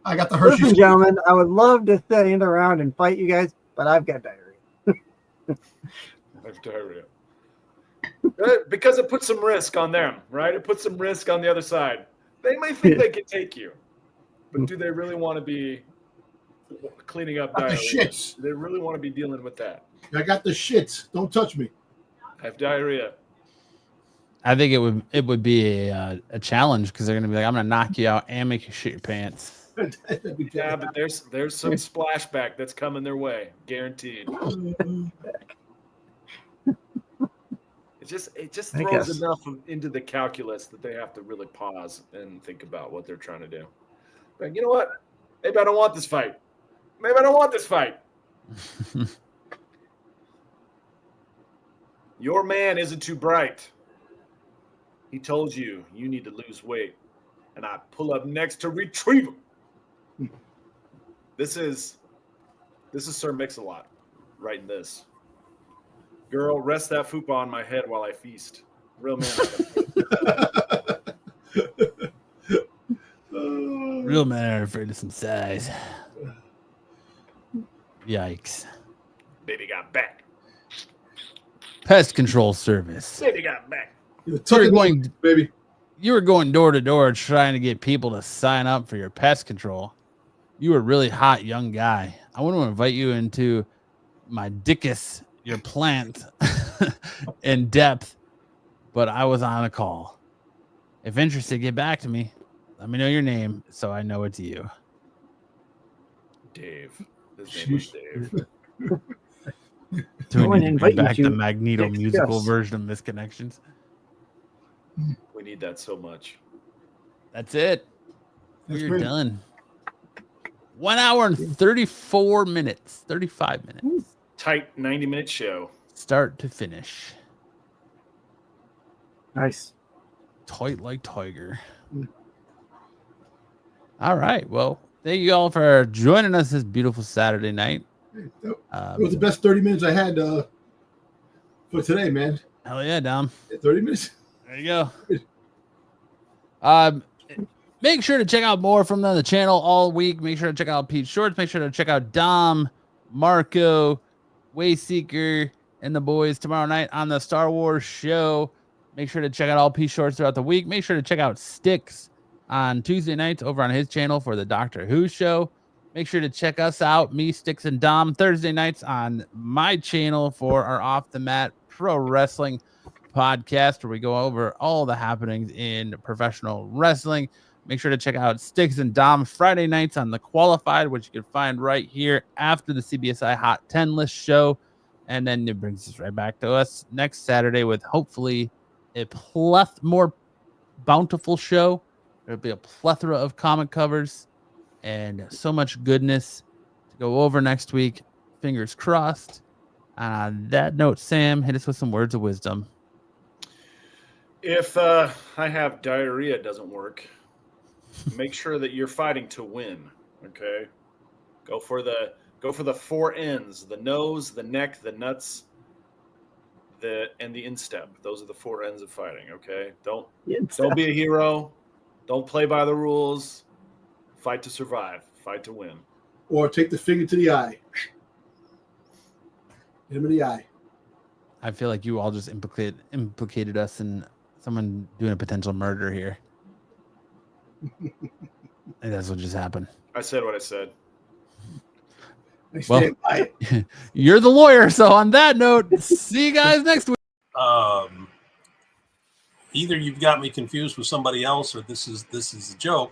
Speaker 9: I got the Hershey's.
Speaker 6: Listen, gentlemen, I would love to stand around and fight you guys, but I've got diarrhea.
Speaker 5: I have diarrhea. Because it puts some risk on them, right? It puts some risk on the other side. They may think they can take you, but do they really want to be cleaning up diarrhea?
Speaker 9: The shits.
Speaker 5: Do they really want to be dealing with that?
Speaker 9: I got the shits. Don't touch me.
Speaker 5: I have diarrhea.
Speaker 4: I think it would be a challenge because they're gonna be like, I'm gonna knock you out and make you shit your pants.
Speaker 5: Yeah, but there's some splashback that's coming their way, guaranteed. It just throws enough into the calculus that they have to really pause and think about what they're trying to do. But you know what? Maybe I don't want this fight. Your man isn't too bright. He told you need to lose weight, and I pull up next to retrieve him. This is Sir Mix-a-Lot writing this. Girl, rest that fupa on my head while I feast. Real man.
Speaker 4: Real men are afraid of some size. Yikes.
Speaker 5: Baby got back.
Speaker 4: Pest control service.
Speaker 5: Baby got back.
Speaker 4: You were going door to door trying to get people to sign up for your pest control. You were a really hot young guy. I want to invite you into my dickus, your plant, in depth, but I was on a call. If interested, get back to me. Let me know your name so I know it's you.
Speaker 5: Dave. His name was Dave.
Speaker 4: Do we
Speaker 6: Oh, and
Speaker 4: need to
Speaker 6: invite
Speaker 4: bring
Speaker 6: you
Speaker 4: back
Speaker 6: to
Speaker 4: the Magneto
Speaker 6: next
Speaker 4: musical
Speaker 6: guest.
Speaker 4: version of Misconnections?
Speaker 5: We need that so much.
Speaker 4: That's it.
Speaker 9: That's
Speaker 4: We're
Speaker 9: great.
Speaker 4: done. 1 hour and 34 minutes, 35 minutes.
Speaker 5: Tight 90-minute show.
Speaker 4: Start to finish.
Speaker 6: Nice.
Speaker 4: Tight like tiger. All right. Well, thank you all for joining us this beautiful Saturday night.
Speaker 9: That was the best 30 minutes I had for today, man.
Speaker 4: Hell yeah, Dom.
Speaker 9: 30 minutes.
Speaker 4: There you go. Make sure to check out more from the channel all week. Make sure to check out Pete Shorts. Make sure to check out Dom, Marco, Wayseeker, and the boys tomorrow night on the Star Wars show. Make sure to check out all Pete Shorts throughout the week. Make sure to check out Sticks on Tuesday nights over on his channel for the Doctor Who show. Make sure to check us out, me, Sticks, and Dom, Thursday nights on my channel for our Off the Mat Pro Wrestling podcast, where we go over all the happenings in professional wrestling. Make sure to check out Sticks and Dom Friday nights on The Qualified, which you can find right here after the CBSI Hot 10 list show. And then it brings us right back to us next Saturday with hopefully a more bountiful show. There'll be a plethora of comic covers and so much goodness to go over next week. Fingers crossed. And on that note, Sam, hit us with some words of wisdom.
Speaker 5: If I have diarrhea doesn't work, make sure that you're fighting to win. Okay, go for the four ends: the nose, the neck, the nuts, and the instep. Those are the four ends of fighting. Okay, don't be a hero. Don't play by the rules. Fight to survive. Fight to win.
Speaker 9: Or take the finger to the eye. Hit him in the eye.
Speaker 4: I feel like you all just implicated us in someone doing a potential murder here. And that's what just happened.
Speaker 5: I said what I said.
Speaker 4: Well, you're the lawyer, so on that note, see you guys next week.
Speaker 10: Either you've got me confused with somebody else, or this is a joke.